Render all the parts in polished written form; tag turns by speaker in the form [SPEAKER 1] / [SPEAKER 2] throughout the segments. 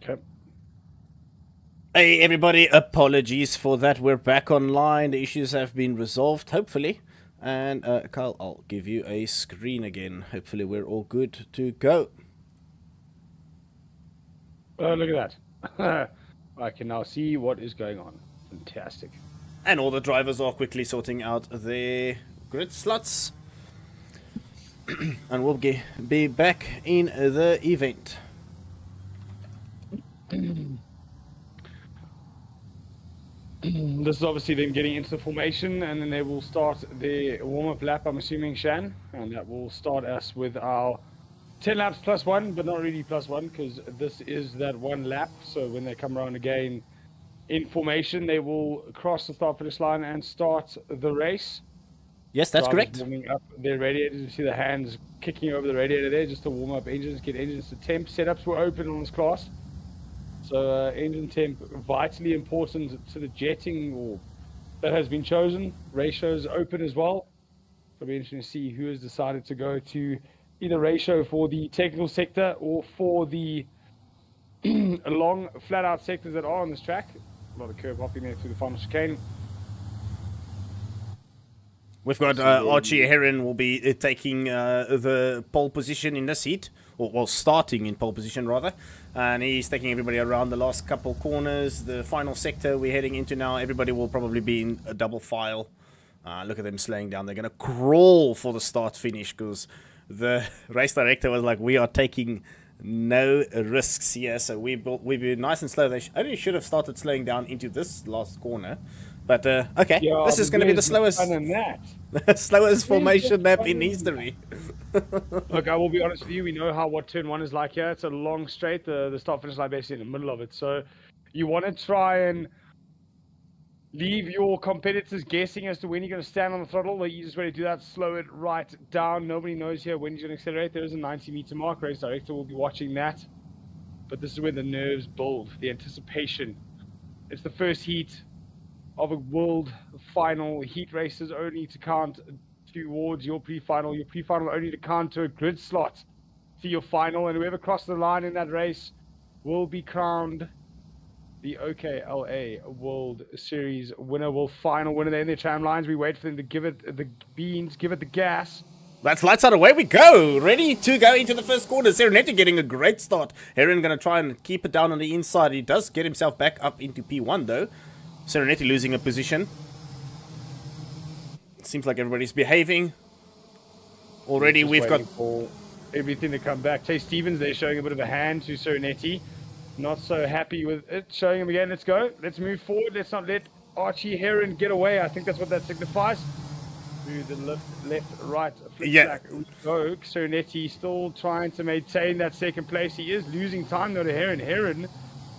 [SPEAKER 1] Okay.
[SPEAKER 2] Hey everybody, apologies for that. We're back online. The issues have been resolved, hopefully. And Kyle, I'll give you a screen again. Hopefully we're all good to go.
[SPEAKER 1] Oh, look at that. I can now see what is going on. Fantastic.
[SPEAKER 2] And all the drivers are quickly sorting out their grid slots. And we'll be back in the event.
[SPEAKER 1] This is obviously them getting into the formation, and then they will start their warm-up lap, I'm assuming, Shan. And that will start us with our 10 laps plus one, but not really plus one, because this is that one lap. So when they come around again in formation, they will cross the start-finish line and start the race.
[SPEAKER 2] Yes, that's
[SPEAKER 1] Drivers
[SPEAKER 2] correct.
[SPEAKER 1] warming up their radiators. You see the hands kicking over the radiator there just to warm up engines, get engines to temp. Setups were open on this class. So engine temp, vitally important to the jetting or that has been chosen. Ratios open as well. It'll be interesting to see who has decided to go to either ratio for the technical sector or for the long flat out sectors that are on this track. A lot of curb hopping there through the final chicane.
[SPEAKER 2] We've got Archie Heron will be taking the pole position in this heat, or well, starting in pole position rather, and he's taking everybody around the last couple corners. The final sector we're heading into now, everybody will probably be in a double file. Look at them slowing down. They're going to crawl for the start finish because the race director was like, we are taking no risks here, so we've been nice and slow. They only should have started slowing down into this last corner. But, okay,
[SPEAKER 1] Yeah,
[SPEAKER 2] this is going to be the slowest slowest formation lap in history.
[SPEAKER 1] Look, I will be honest with you. We know what turn one is like here. It's a long straight. The start-finish line basically in the middle of it. So you want to try and leave your competitors guessing as to when you're going to stand on the throttle. The easiest way to do that, slow it right down. Nobody knows here when you're going to accelerate. There is a 90-meter mark. Race director will be watching that. But this is where the nerves build, the anticipation. It's the first heat of a world final. Heat races only to count towards your pre-final. Your pre-final only to count to a grid slot to your final. And whoever crosses the line in that race will be crowned the OKL World Series winner. Will final winner. They're in their tram lines. We wait for them to give it the beans, give it the gas.
[SPEAKER 2] That's lights out, away we go! Ready to go into the first quarter. Serenity getting a great start. Heron going to try and keep it down on the inside. He does get himself back up into P1 though. Serenity losing a position. It seems like everybody's behaving. Already we've got
[SPEAKER 1] for everything to come back. Chase Stevens there showing a bit of a hand to Serenity. Not so happy with it. Showing him again. Let's go. Let's move forward. Let's not let Archie Heron get away. I think that's what that signifies. Through the left, right, flip back. Go. Serenity still trying to maintain that second place. He is losing time though to Heron. Heron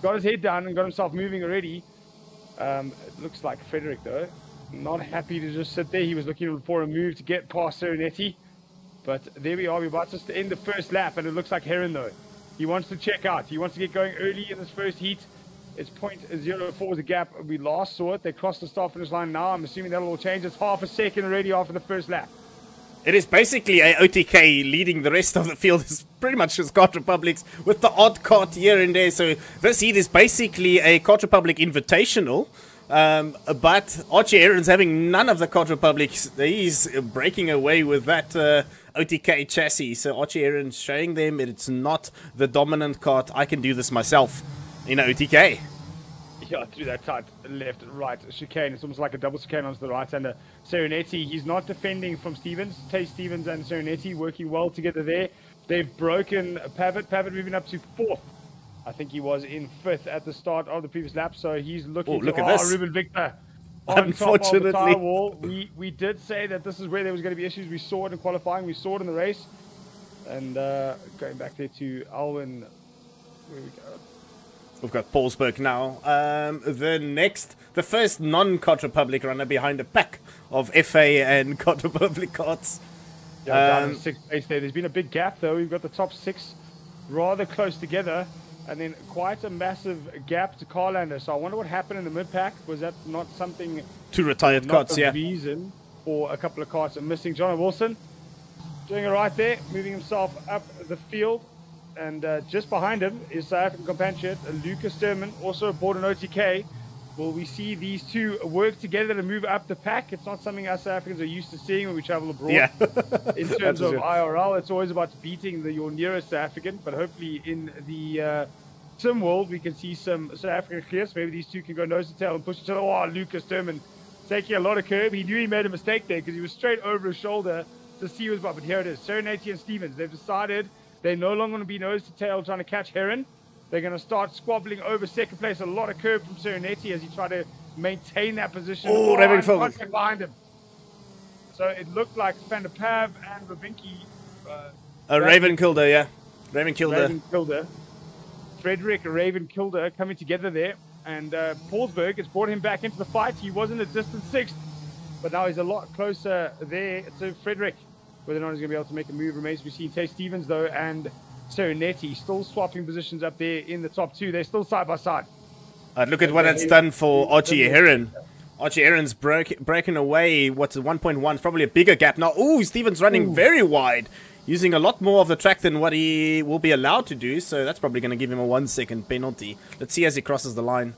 [SPEAKER 1] got his head down and got himself moving already. It looks like Frederick though, not happy to just sit there. He was looking for a move to get past Serenity, but there we are. We're about to end the first lap, and it looks like Heron though. He wants to check out. He wants to get going early in this first heat. It's 0.04 was the gap we last saw it. They crossed the start-finish line now. I'm assuming that'll all change. It's half a second already after the first lap.
[SPEAKER 2] It is basically a OTK leading the rest of the field. It's pretty much just Kart Republics with the odd kart here and there. So this heat is basically a Kart Republic invitational. But Archie Heron's having none of the Kart Republics. He's breaking away with that OTK chassis. So Archie Heron's showing them it's not the dominant kart. I can do this myself in OTK.
[SPEAKER 1] Yeah, through that tight left, right chicane. It's almost like a double chicane onto the right-hander. Serenity, he's not defending from Stevens. Tay Stevens and Serenity working well together there. They've broken Pavitt. Pavitt moving up to 4th. I think he was in 5th at the start of the previous lap, so he's looking
[SPEAKER 2] look at this.
[SPEAKER 1] Ruben Victor on
[SPEAKER 2] Unfortunately.
[SPEAKER 1] top of the tire wall. We did say that this is where there was going to be issues. We saw it in qualifying. We saw it in the race. And going back there to Alwyn. Where we go.
[SPEAKER 2] We've got Paulsberg now. The first non-Kart Republic runner behind a pack of FA and Kart Republic karts.
[SPEAKER 1] Yeah, down in 6th place there. There's been a big gap though. We've got the top 6 rather close together, and then quite a massive gap to Carlander. So I wonder what happened in the mid-pack. Was that not something?
[SPEAKER 2] 2 retired karts, yeah.
[SPEAKER 1] Reason for a couple of karts missing. John Wilson doing it right there, moving himself up the field. And just behind him is South African compatriot Lucas Sturman, also aboard an OTK. Will we see these two work together to move up the pack? It's not something us South Africans are used to seeing when we travel abroad.
[SPEAKER 2] Yeah.
[SPEAKER 1] In terms of IRL, it's always about beating your nearest South African, but hopefully in the sim world, we can see some South African clears. Maybe these two can go nose to tail and push each other. Oh, Lucas Sturman taking a lot of curb. He knew he made a mistake there because he was straight over his shoulder to see who was about. But here it is, Serenity and Stevens. They've decided they're no longer going to be nose to tail trying to catch Heron. They're going to start squabbling over second place. A lot of curve from Serenity as he tried to maintain that position.
[SPEAKER 2] Oh,
[SPEAKER 1] contact behind him. So it looked like Van der Pav and Babinki.
[SPEAKER 2] Raven killed her, yeah. Raven killed her.
[SPEAKER 1] Frederick Raven killed her coming together there. And Paulsberg has brought him back into the fight. He was in a distant sixth, but now he's a lot closer there to Frederick. Whether or not he's going to be able to make a move remains to be seen. Tay Stevens, though, and Serenity still swapping positions up there in the top two. They're still side by side.
[SPEAKER 2] Look at what it's done for Archie Heron. Archie Heron's breaking away. What's 1.1? It's probably a bigger gap now. Ooh, Stevens running very wide, using a lot more of the track than what he will be allowed to do. So that's probably going to give him a 1 second penalty. Let's see as he crosses the line.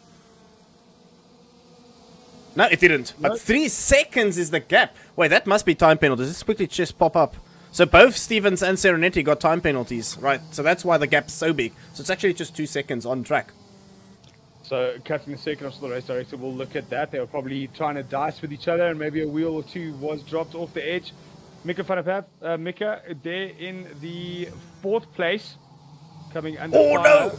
[SPEAKER 2] No, it didn't. But 3 seconds is the gap. Wait, that must be time penalties. Let's quickly just pop up. So both Stevens and Serenity got time penalties, right? So that's why the gap's so big. So it's actually just 2 seconds on track.
[SPEAKER 1] So cutting the circuit off, the race director will look at that. They were probably trying to dice with each other, and maybe a wheel or two was dropped off the edge. Mika van der Pav, Mika there in the 4th place, coming under fire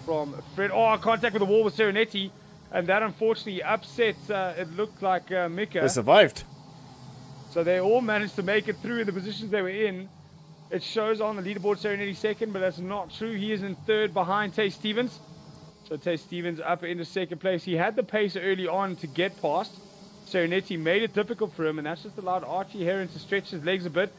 [SPEAKER 1] from Fred. Oh, contact with the wall with Serenity, and that unfortunately upset. It looked like Mika.
[SPEAKER 2] They survived.
[SPEAKER 1] So they all managed to make it through in the positions they were in. It shows on the leaderboard Serenity second, but that's not true. He is in third behind Tay Stevens. So Tay Stevens up into second place. He had the pace early on to get past. Serenity made it difficult for him, and that's just allowed Archie Heron to stretch his legs a bit.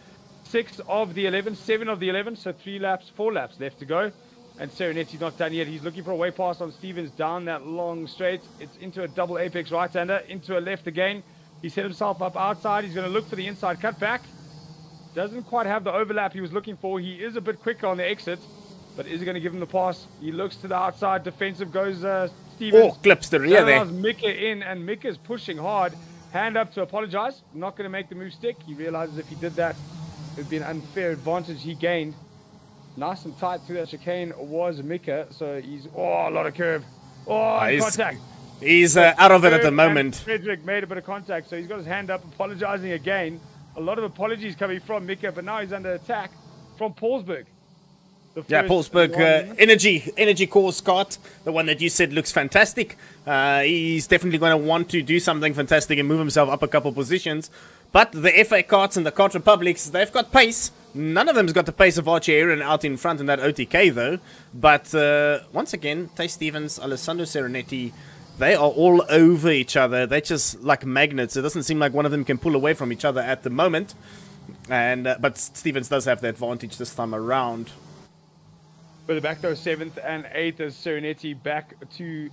[SPEAKER 1] 6 of the 11, 7 of the 11, so 4 laps left to go. And Serenity's not done yet. He's looking for a way past on Stevens down that long straight. It's into a double apex right-hander, into a left again. He set himself up outside. He's going to look for the inside cutback. Doesn't quite have the overlap he was looking for. He is a bit quicker on the exit, but is he going to give him the pass? He looks to the outside. Defensive goes Stevens.
[SPEAKER 2] Oh, clips the rear there.
[SPEAKER 1] Mika in, and Mika's pushing hard. Hand up to apologize. Not going to make the move stick. He realizes if he did that, it would be an unfair advantage he gained. Nice and tight through that chicane was Mika. So he's, a lot of curve. Contact.
[SPEAKER 2] He's out of it at the moment.
[SPEAKER 1] Frederick made a bit of contact, so he's got his hand up, apologizing again. A lot of apologies coming from Mika, but now he's under attack from Paulsberg.
[SPEAKER 2] Yeah, Paulsberg, energy course cart, the one that you said looks fantastic. He's definitely going to want to do something fantastic and move himself up a couple positions. But the FA carts and the Kart Republics, they've got pace. None of them's got the pace of Archie Heron out in front in that OTK, though. But once again, Tay Stevens, Alessandro Serenity, they are all over each other. They're just like magnets. It doesn't seem like one of them can pull away from each other at the moment. And but Stevens does have the advantage this time around.
[SPEAKER 1] Further back though, 7th and 8th as Serenity back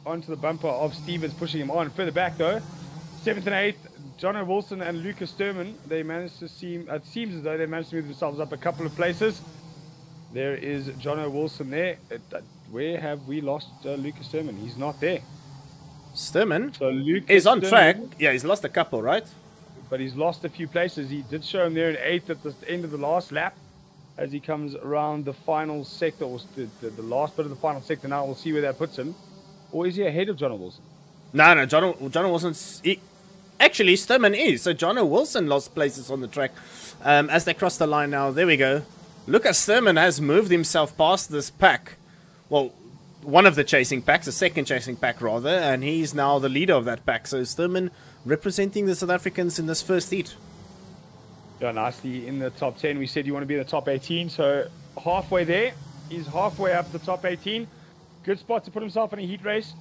[SPEAKER 1] onto the bumper of Stevens, pushing him on. Further back though, 7th and 8th, Jono Wilson and Lucas Sturman. They managed to it seems as though they managed to move themselves up a couple of places. There is Jono Wilson there. Where have we lost Lucas Sturman? He's not there.
[SPEAKER 2] Sturman
[SPEAKER 1] so
[SPEAKER 2] is on track. Yeah, he's lost a couple, right?
[SPEAKER 1] But he's lost a few places. He did show him there in 8th at the end of the last lap as he comes around the final sector, or the last bit of the final sector. Now we'll see where that puts him. Or is he ahead of Jono Wilson?
[SPEAKER 2] No, Jono Wilson's... Actually, Sturman is. So Jono Wilson lost places on the track as they cross the line now. There we go. Look at Sturman has moved himself past this pack. Well, one of the chasing packs, the second chasing pack rather, and he's now the leader of that pack. So Sturman representing the South Africans in this first heat.
[SPEAKER 1] Yeah, nicely in the top 10. We said you want to be in the top 18, so halfway there. He's halfway up the top 18. Good spot to put himself in a heat race,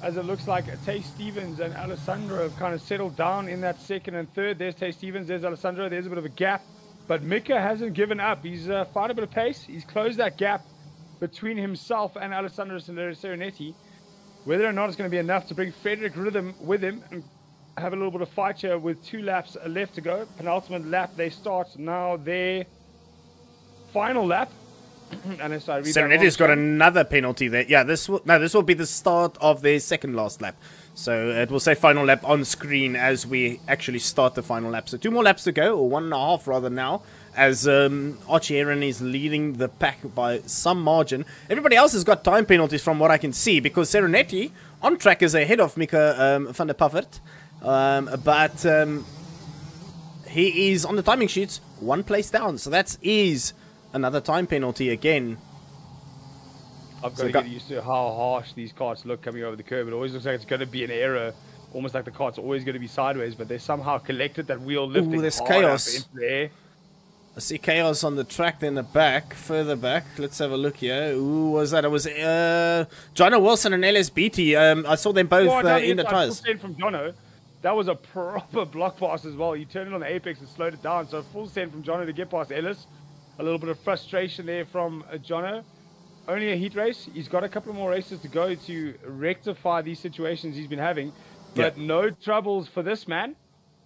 [SPEAKER 1] as it looks like Tay Stevens and Alessandro have kind of settled down in that second and third. There's Tay Stevens, there's Alessandro, there's a bit of a gap, but Mika hasn't given up. He's found a bit of pace. He's closed that gap between himself and Alessandro Serenity. Whether or not it's going to be enough to bring Frederick Rhythm with him and have a little bit of fight here with 2 laps left to go. Penultimate lap they start now their final lap. Unless I read that
[SPEAKER 2] Sereneti's got
[SPEAKER 1] wrong.
[SPEAKER 2] another penalty there. Yeah, this will be the start of their second last lap. So it will say final lap on screen as we actually start the final lap. So 2 more laps to go, or 1.5 rather now, as Archie Heron is leading the pack by some margin. Everybody else has got time penalties from what I can see, because Sereneti on track is ahead of Mika van der Puffert. But he is on the timing sheets 1 place down. So that is another time penalty again.
[SPEAKER 1] I've got to get used to how harsh these carts look coming over the curb. It always looks like it's going to be an error, almost like the cart's always going to be sideways, but they somehow collected that wheel lifting.
[SPEAKER 2] Ooh, there's
[SPEAKER 1] hard
[SPEAKER 2] chaos.
[SPEAKER 1] up into the air.
[SPEAKER 2] I see chaos on the track, then the back, further back. Let's have a look here. Who was that? It was Jono Wilson and LSBT. I saw them both in the tires.
[SPEAKER 1] From Jono. That was a proper block pass as well. He turned it on the apex and slowed it down. So full send from Jono to get past Ellis. A little bit of frustration there from Jono. Only a heat race. He's got a couple more races to go to rectify these situations he's been having. But no troubles for this man.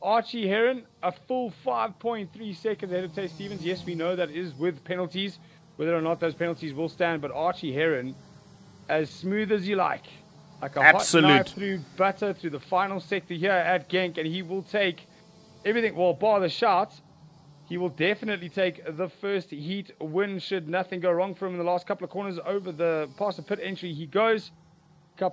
[SPEAKER 1] Archie Heron, a full 5.3 seconds ahead of Tay Stevens. Yes, we know that is with penalties. Whether or not those penalties will stand. But Archie Heron, as smooth as you like. Like a hot knife through butter through the final sector here at Genk. And he will take everything, well, bar the shots. He will definitely take the first heat win should nothing go wrong for him in the last couple of corners. Over the past the pit entry he goes.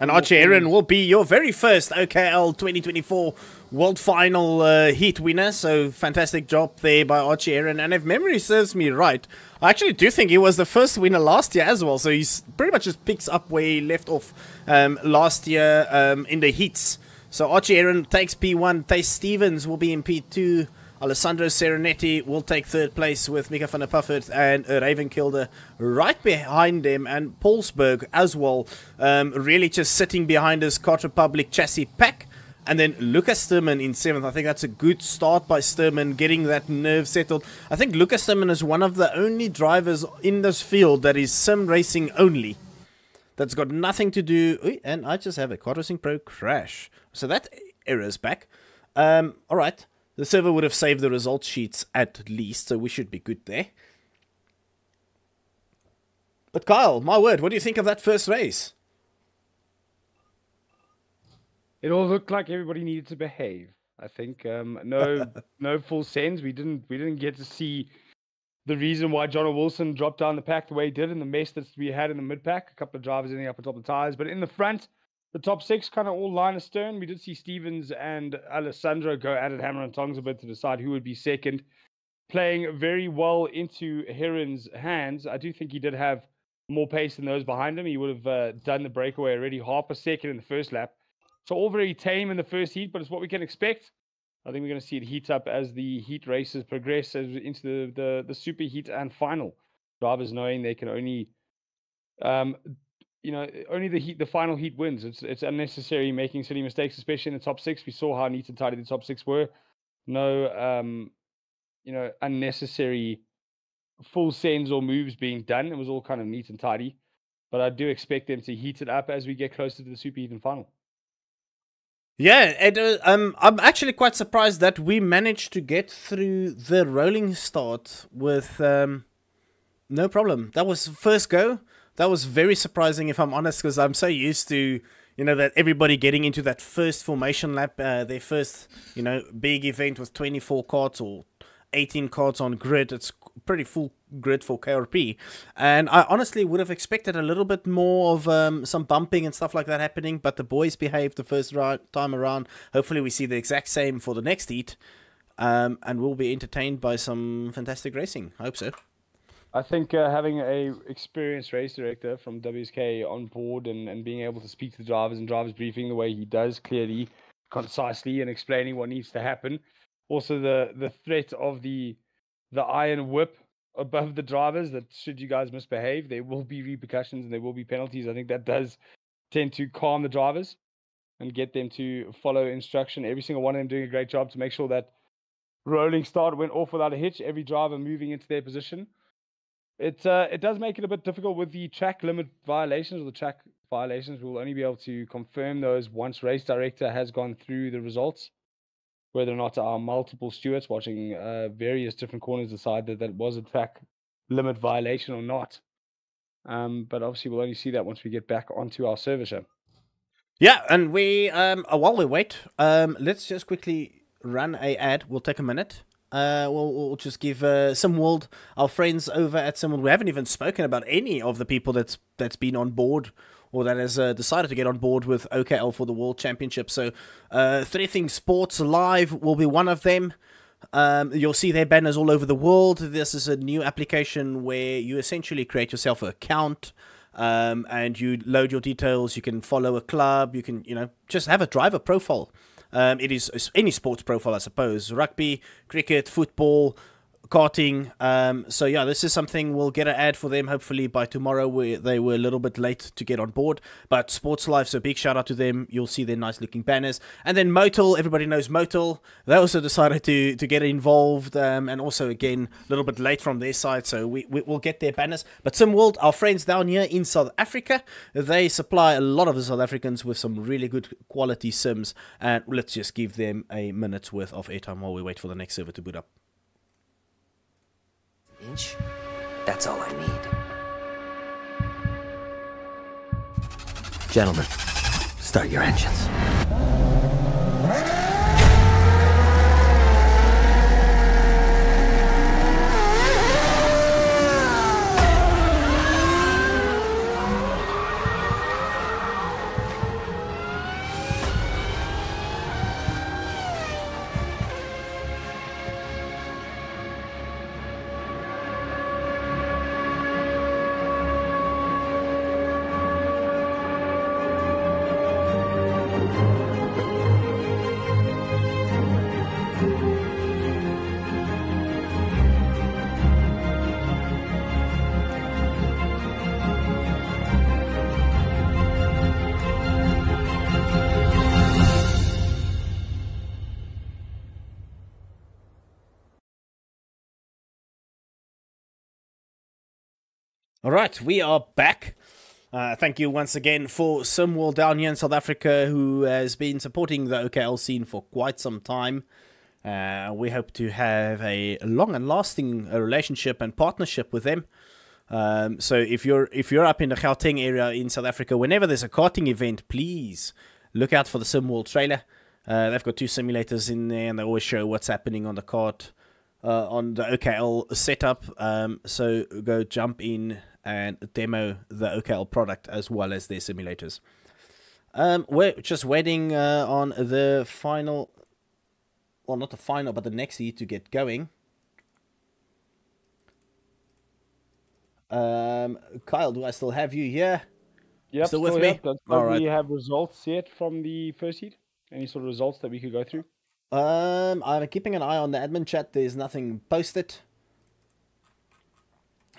[SPEAKER 2] And Archie Heron will be your very first OKL 2024 World Final heat winner. So fantastic job there by Archie Heron. And if memory serves me right, I actually do think he was the first winner last year as well. So he's pretty much just picks up where he left off last year in the heats. So Archie Heron takes P1. Tay Stevens will be in P2. Alessandro Sereneti will take 3rd place with Mika van der Puffert and Ravenkilde right behind them, and Paulsberg as well, really just sitting behind his Kart Republic chassis pack. And then Lucas Sturman in 7th. I think that's a good start by Sturman, getting that nerve settled. I think Lucas Sturman is one of the only drivers in this field that is sim racing only. That's got nothing to do... And I just have a Kart Racing Pro crash. So that error's back. Alright. The server would have saved the result sheets at least, so we should be good there. But Kyle, my word, what do you think of that first race?
[SPEAKER 1] It all looked like everybody needed to behave. I think no full sends. We didn't get to see the reason why Jono Wilson dropped down the pack the way he did, and the mess that we had in the mid pack. A couple of drivers ending up on top of the tires, but in the front, the top 6 kind of all line astern. We did see Stevens and Alessandro go at it hammer and tongs a bit to decide who would be second, playing very well into Heron's hands. I do think he did have more pace than those behind him. He would have done the breakaway already half a second in the first lap. So all very tame in the first heat, but it's what we can expect. I think we're going to see it heat up as the heat races progress into the super heat and final. Drivers knowing they can only... only the final heat wins. It's unnecessary making silly mistakes, especially in the top 6. We saw how neat and tidy the top 6 were. No, unnecessary full sends or moves being done. It was all kind of neat and tidy. But I do expect them to heat it up as we get closer to the super heat and final.
[SPEAKER 2] Yeah, I'm actually quite surprised that we managed to get through the rolling start with no problem. That was first go. That was very surprising, if I'm honest, because I'm so used to, that everybody getting into that first formation lap, their first, big event with 24 carts or 18 carts on grid. It's pretty full grid for KRP. And I honestly would have expected a little bit more of some bumping and stuff like that happening, but the boys behaved the first time around. Hopefully we see the exact same for the next heat, and we'll be entertained by some fantastic racing. I hope so.
[SPEAKER 1] I think having a experienced race director from WSK on board and being able to speak to the drivers and drivers briefing the way he does, clearly, concisely, and explaining what needs to happen. Also, the threat of the iron whip above the drivers, that should you guys misbehave, there will be repercussions and there will be penalties. I think that does tend to calm the drivers and get them to follow instruction. Every single one of them doing a great job to make sure that rolling start went off without a hitch. Every driver moving into their position. It does make it a bit difficult with the track limit violations or the track violations. We'll only be able to confirm those once race director has gone through the results. Whether or not our multiple stewards watching various different corners decide that was a track limit violation or not. But obviously we'll only see that once we get back onto our server show.
[SPEAKER 2] Yeah, and we while we wait, let's just quickly run a ad. We'll take a minute. We'll just give SimWorld, our friends over at SimWorld. We haven't even spoken about any of the people that's been on board or that has decided to get on board with OKL for the World Championship. So, Threating Sports Live will be one of them. You'll see their banners all over the world. This is a new application where you essentially create yourself an account. And you load your details. You can follow a club. You can, just have a driver profile. It is any sports profile, I suppose. Rugby, cricket, football, karting. So yeah, this is something we'll get an ad for them hopefully by tomorrow. They were a little bit late to get on board, but Sports Life, so big shout out to them. You'll see their nice looking banners. And then Motul, everybody knows Motul. They also decided to get involved, and also again a little bit late from their side, so we'll get their banners. But SimWorld, our friends down here in South Africa, they supply a lot of the South Africans with some really good quality sims, and let's just give them a minute's worth of airtime while we wait for the next server to boot up.
[SPEAKER 3] Inch? That's all I need. Gentlemen, start your engines.
[SPEAKER 2] All right, we are back. Thank you once again for SimWorld down here in South Africa, who has been supporting the OKL scene for quite some time. We hope to have a long and lasting relationship and partnership with them. So if you're up in the Gauteng area in South Africa, whenever there's a karting event, please look out for the SimWorld trailer. They've got 2 simulators in there, and they always show what's happening on the kart, on the OKL setup. So go jump in and demo the OKL product as well as their simulators. We're just waiting on the final, well, not the final, but the next heat to get going. Kyle, do I still have you here?
[SPEAKER 1] Yep,
[SPEAKER 2] still with me?
[SPEAKER 1] Don't we have results yet from the first heat? Any sort of results that we could go through?
[SPEAKER 2] I'm keeping an eye on the admin chat. There's nothing posted.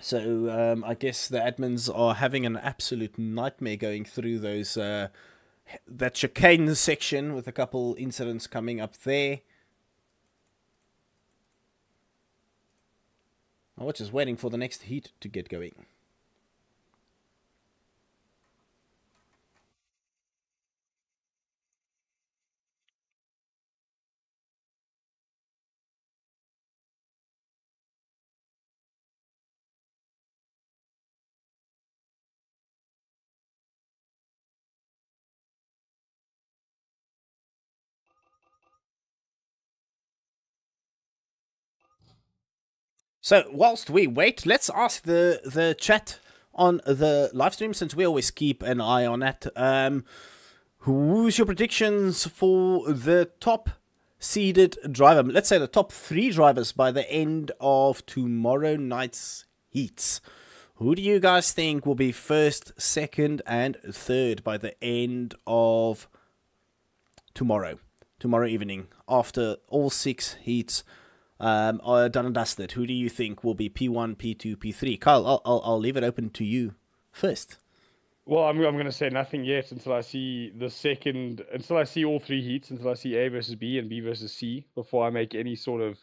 [SPEAKER 2] So I guess the admins are having an absolute nightmare going through those that chicane section with a couple incidents coming up there. I was just waiting for the next heat to get going. So whilst we wait, let's ask the chat on the live stream, since we always keep an eye on that. Who's your predictions for the top seeded driver? Let's say the top 3 drivers by the end of tomorrow night's heats. Who do you guys think will be first, second, and third by the end of tomorrow evening, after all 6 heats are done and dusted? Who do you think will be P1, P2, P3? Kyle, I'll leave it open to you first.
[SPEAKER 1] Well, I'm going to say nothing yet until I see until I see all 3 heats, until I see A versus B and B versus C, before I make any sort of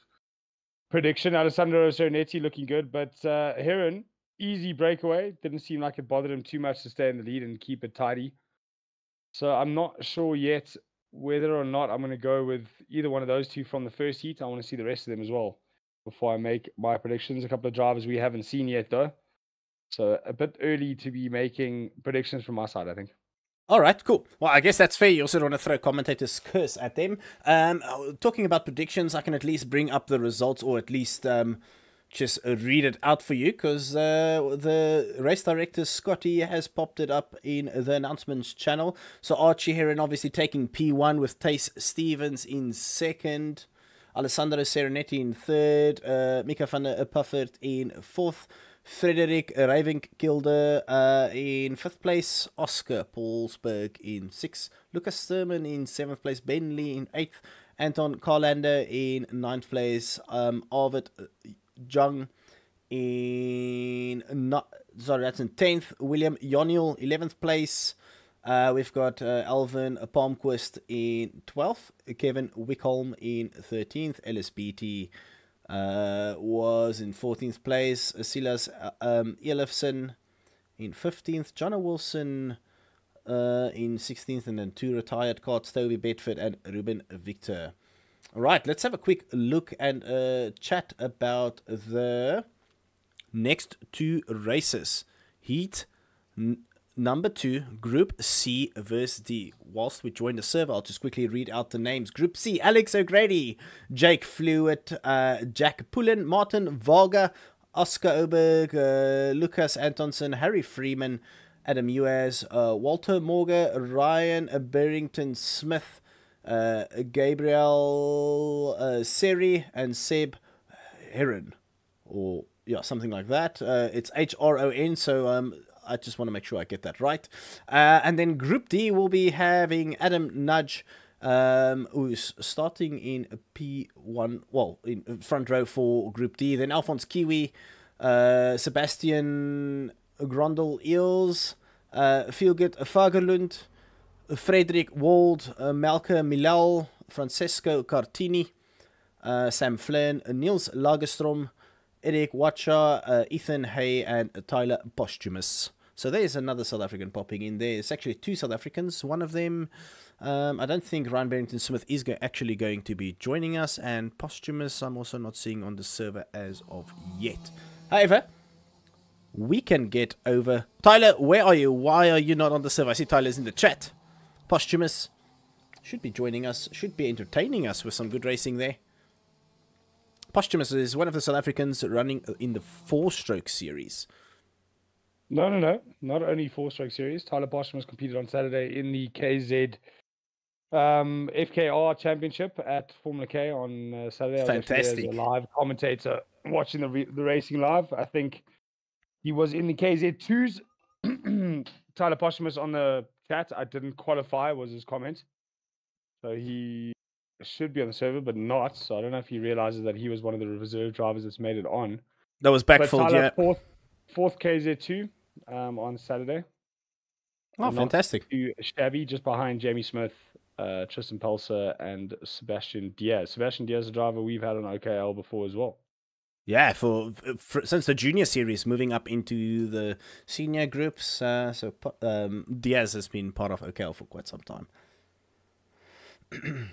[SPEAKER 1] prediction. Alessandro Sonetti looking good, but Heron, easy breakaway. Didn't seem like it bothered him too much to stay in the lead and keep it tidy. So I'm not sure yet whether or not I'm going to go with either one of those 2 from the first heat. I want to see the rest of them as well before I make my predictions. A couple of drivers we haven't seen yet, though. So a bit early to be making predictions from my side, I think.
[SPEAKER 2] All right, cool. Well, I guess that's fair. You also don't want to throw commentators' curse at them. Talking about predictions, I can at least bring up the results, or at least just read it out for you, because the race director Scotty has popped it up in the announcements channel. So Archie Heron obviously taking P1 with Tace Stevens in second, Alessandro Serenetti in third, Mika van der Puffert in fourth, Frederik Rijvinkilde in fifth place, Oscar Paulsberg in sixth, Lucas Sturman in seventh place, Ben Lee in eighth, Anton Carlander in ninth place, Arvid Jung in that's in 10th, William Joniel 11th place. We've got Alvin Palmquist in 12th, Kevin Wickholm in 13th, LSBT was in 14th place, Silas Elifson in 15th, John Wilson in 16th, and then two retired cards, Toby Bedford and Ruben Victor. All right, let's have a quick look and chat about the next two races. Heat number 2, Group C versus D. Whilst we join the server, I'll just quickly read out the names. Group C, Alex O'Grady, Jake Flewitt, Jack Pullen, Martin Varga, Oscar Oberg, Lucas Antonsen, Harry Freeman, Adam Uaz, Walter Morga, Ryan Barrington Smith, Gabriel Seri, and Seb Heron, or yeah, something like that. It's Hron, so I just want to make sure I get that right. And then Group D will be having Adam Nudge, who's starting in P1, well, in front row for Group D. Then Alphonse Kiwi, Sebastian Grondel Eels, Feelgood Fagerlund, Frederik Wald, Malcolm Milal, Francesco Cartini, Sam Flynn, Niels Lagerstrom, Eric Watcha, Ethan Hay, and Tyler Posthumus. So there's another South African popping in there. It's actually two South Africans. One of them, I don't think Ryan Barrington Smith is actually going to be joining us, and Posthumus I'm also not seeing on the server as of yet. However, we can get over. Tyler, where are you? Why are you not on the server? I see Tyler's in the chat. Posthumus should be joining us, should be entertaining us with some good racing there. Posthumus is one of the South Africans running in the 4-stroke series.
[SPEAKER 1] No. Not only 4-stroke series. Tyler Posthumus competed on Saturday in the KZ FKR Championship at Formula K on Saturday.
[SPEAKER 2] Fantastic.
[SPEAKER 1] I was as a live commentator watching the racing live. I think he was in the KZ2s. Tyler Posthumus on the chat. I didn't qualify, was his comment. So he should be on the server, but not. So I don't know if he realizes that he was one of the reserve drivers that's made it on.
[SPEAKER 2] That was backfilled, yeah.
[SPEAKER 1] Fourth KZ2 on Saturday.
[SPEAKER 2] Oh, fantastic.
[SPEAKER 1] Too shabby, just behind Jamie Smith, Tristan Pelser, and Sebastian Diaz. Sebastian Diaz is a driver we've had on OKL before as well.
[SPEAKER 2] Yeah, for since the junior series, moving up into the senior groups. So Diaz has been part of OKL for quite some time.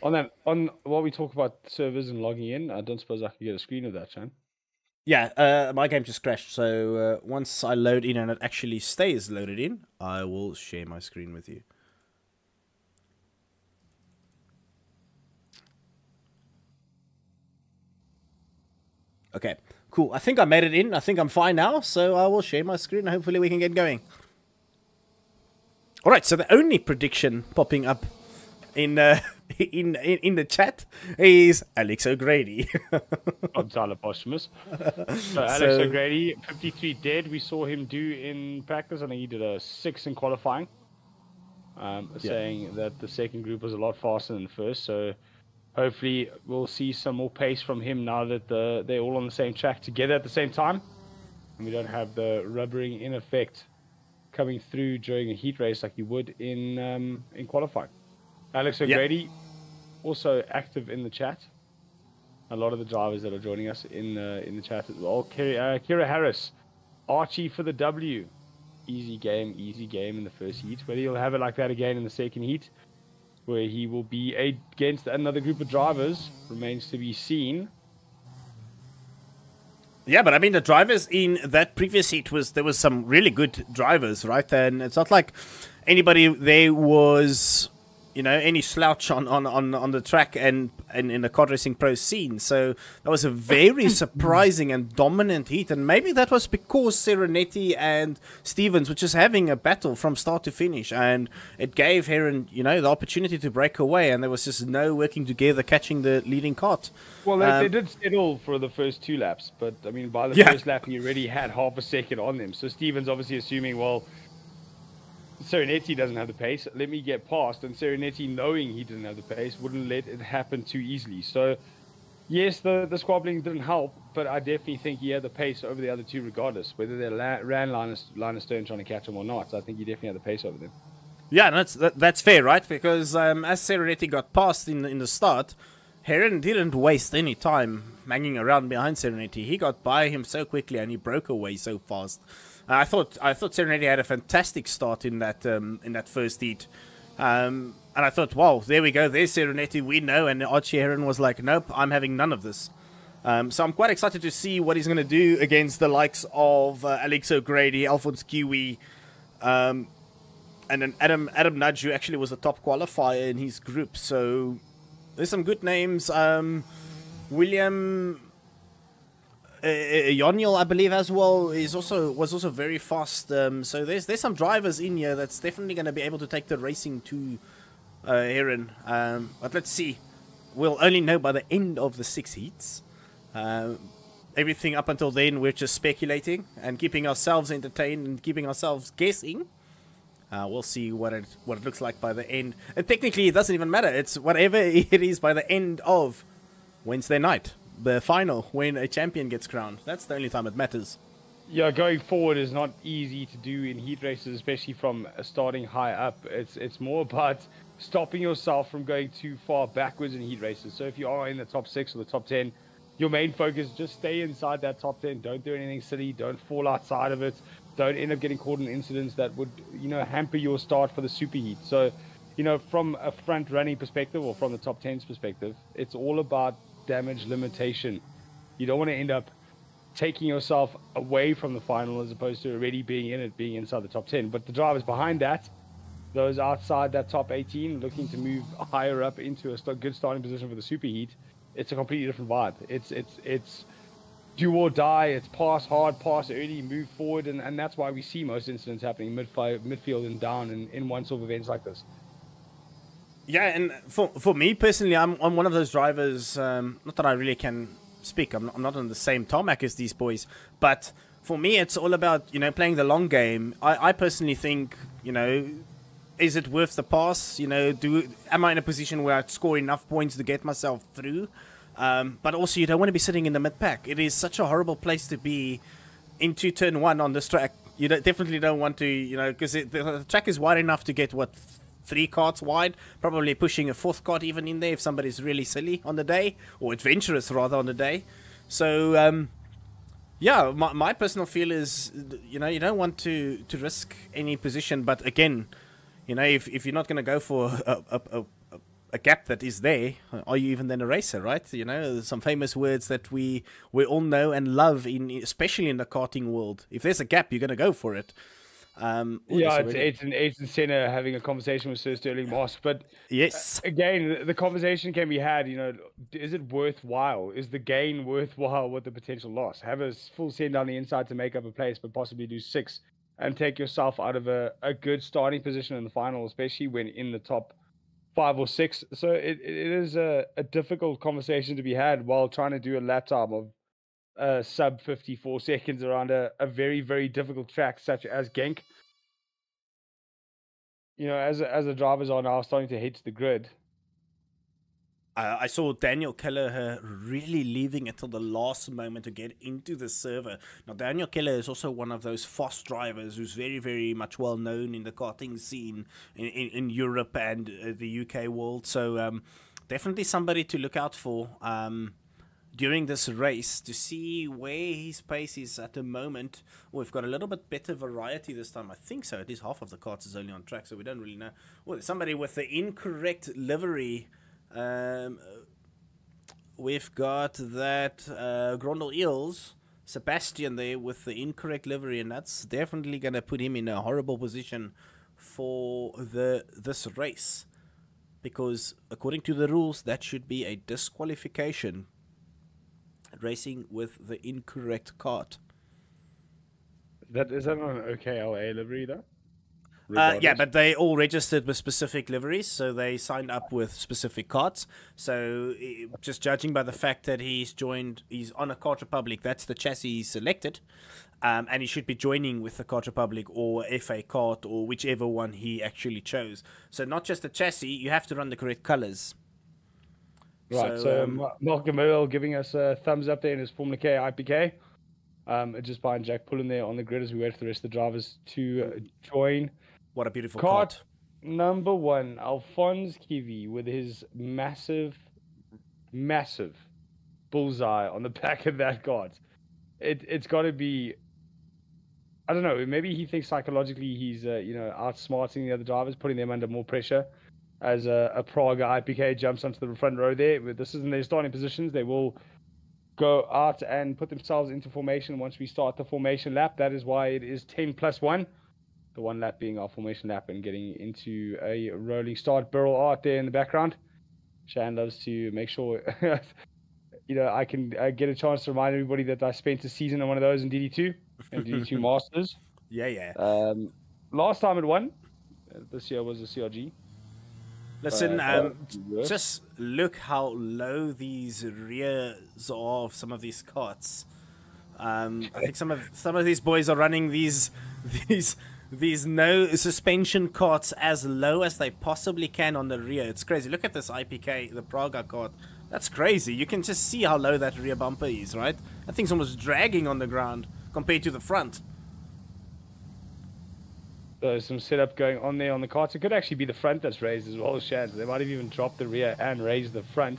[SPEAKER 1] On while we talk about servers and logging in, I don't suppose I can get a screen of that, Shane.
[SPEAKER 2] Yeah, my game just crashed. So once I load in and it actually stays loaded in, I will share my screen with you. Okay, cool. I think I made it in. I think I'm fine now. So I will share my screen and hopefully we can get going. All right, so the only prediction popping up in the chat is Alex O'Grady.
[SPEAKER 1] From Tyler Posthumus. So Alex O'Grady, 53 dead. We saw him do in practice. I think he did a 6 in qualifying. Saying that the second group was a lot faster than the first. So hopefully we'll see some more pace from him now that they're all on the same track together at the same time. And we don't have the rubbering in effect coming through during a heat race like you would in qualifying. Alex O'Grady, also active in the chat. A lot of the drivers that are joining us in the chat as well. Kira Harris, Archie for the W. Easy game in the first heat. Whether he'll have it like that again in the second heat, where he will be against another group of drivers, remains to be seen.
[SPEAKER 2] Yeah, but I mean, the drivers in that previous heat there was some really good drivers, right? And it's not like anybody there was, any slouch on the track and in the kart racing pro scene. So that was a very surprising and dominant heat, and maybe that was because Serenetti and Stevens were just having a battle from start to finish, and it gave Heron, the opportunity to break away, and there was just no working together, catching the leading kart.
[SPEAKER 1] Well, they did settle for the first 2 laps, but I mean, by the first lap, he already had half a second on them. So Stevens obviously assuming, well, Serenetti doesn't have the pace, let me get past. And Serenetti, knowing he didn't have the pace, wouldn't let it happen too easily. So, yes, the squabbling didn't help, but I definitely think he had the pace over the other 2 regardless, whether they ran line of stern trying to catch him or not. So I think he definitely had the pace over them.
[SPEAKER 2] Yeah, that's fair, right? Because as Serenetti got past in the start, Heron didn't waste any time hanging around behind Serenetti. He got by him so quickly and he broke away so fast. I thought Serenetti had a fantastic start in that first heat, and I thought, wow, there we go, there's Serenetti, we know. And Archie Heron was like, nope, I'm having none of this. So I'm quite excited to see what he's going to do against the likes of Alex O'Grady, Alphonse Kiwi, and then Adam Nudge, who actually was the top qualifier in his group. So there's some good names. William Yoniel, I believe, as well, was also very fast. So there's some drivers in here that's definitely going to be able to take the racing to Heron. But let's see. We'll only know by the end of the 6 heats. Everything up until then, we're just speculating and keeping ourselves entertained and keeping ourselves guessing. We'll see what it looks like by the end. And technically, it doesn't even matter. It's whatever it is by the end of Wednesday night. The final, when a champion gets crowned. That's the only time it matters.
[SPEAKER 1] Yeah, going forward is not easy to do in heat races, especially from starting high up. It's more about stopping yourself from going too far backwards in heat races. So if you are in the top 6 or the top 10, your main focus is just stay inside that top 10. Don't do anything silly. Don't fall outside of it. Don't end up getting caught in incidents that would, hamper your start for the super heat. So, from a front running perspective or from the top 10's perspective, it's all about damage limitation. You don't want to end up taking yourself away from the final as opposed to already being inside the top 10. But the drivers behind that, those outside that top 18 looking to move higher up into a good starting position for the super heat, it's a completely different vibe. It's do or die. It's pass hard, pass early, move forward, and that's why we see most incidents happening midfield and down in one-off events like this.
[SPEAKER 2] Yeah, and for me personally, I'm one of those drivers, not that I really can speak, I'm not on the same tarmac as these boys, but for me it's all about, playing the long game. I personally think, is it worth the pass? Am I in a position where I'd score enough points to get myself through? But also you don't want to be sitting in the mid-pack. It is such a horrible place to be into turn 1 on this track. You definitely don't want to, because the track is wide enough to get, 3 carts wide, probably pushing a 4th cart even in there if somebody's really silly on the day, or adventurous rather on the day. So, yeah, my personal feel is, you don't want to risk any position, but again, if you're not going to go for a gap that is there, are you even then a racer, right? Some famous words that we all know and love, especially in the karting world. If there's a gap, you're going to go for it.
[SPEAKER 1] It's an Aiton Senna having a conversation with Sir Sterling Moss, but
[SPEAKER 2] yes,
[SPEAKER 1] again, the conversation can be had. Is it worthwhile? Is the gain worthwhile with the potential loss? Have a full send down the inside to make up a place, but possibly do 6 and take yourself out of a good starting position in the final, especially when in the top 5 or 6. So it is a difficult conversation to be had while trying to do a lap time of sub 54 seconds around a very, very difficult track such as Genk. As the drivers are now starting to hit the grid.
[SPEAKER 2] I saw Daniel Kelleher really leaving until the last moment to get into the server. Now, Daniel Kelleher is also one of those fast drivers who's very, very much well known in the karting scene in Europe and the UK world. So definitely somebody to look out for during this race to see where his pace is at the moment. We've got a little bit better variety this time. I think so. At least half of the carts is only on track, so we don't really know. Well, there's somebody with the incorrect livery. We've got that Grondel Eels Sebastian there with the incorrect livery, and that's definitely going to put him in a horrible position for this race. Because according to the rules, that should be a disqualification. Racing with the incorrect kart.
[SPEAKER 1] Is that not an OKLA livery though?
[SPEAKER 2] Yeah, but they all registered with specific liveries, so they signed up with specific karts. So just judging by the fact that he's on a Kart Republic, that's the chassis he selected, and he should be joining with the Kart Republic or FA kart or whichever one he actually chose. So not just the chassis, you have to run the correct colors.
[SPEAKER 1] Right, so Malcolm Earl giving us a thumbs up there in his Formula K IPK. Just behind Jack Pullen there on the grid as we wait for the rest of the drivers to join.
[SPEAKER 2] What a beautiful
[SPEAKER 1] kart.
[SPEAKER 2] kart.
[SPEAKER 1] Number 1, Alphonse Kiwi with his massive bullseye on the back of that kart. It's got to be, I don't know, maybe he thinks psychologically he's outsmarting the other drivers, putting them under more pressure. As a Praga IPK jumps onto the front row there. This isn't their starting positions. They will go out and put themselves into formation once we start the formation lap. That is why it is 10+1. The one lap being our formation lap and getting into a rolling start. Burrell Art there in the background. Shan loves to make sure, I can get a chance to remind everybody that I spent a season on one of those in DD2 and DD2 Masters.
[SPEAKER 2] Yeah.
[SPEAKER 1] Last time it won. This year was a CRG.
[SPEAKER 2] Listen, just look how low these rears are of some of these karts. I think some of these boys are running these no suspension karts as low as they possibly can on the rear. It's crazy. Look at this IPK, the Praga kart. That's crazy. You can just see how low that rear bumper is, right? That thing's almost dragging on the ground compared to the front.
[SPEAKER 1] There's some setup going on there on the karts. It could actually be the front that's raised as well, Shad. They might have even dropped the rear and raised the front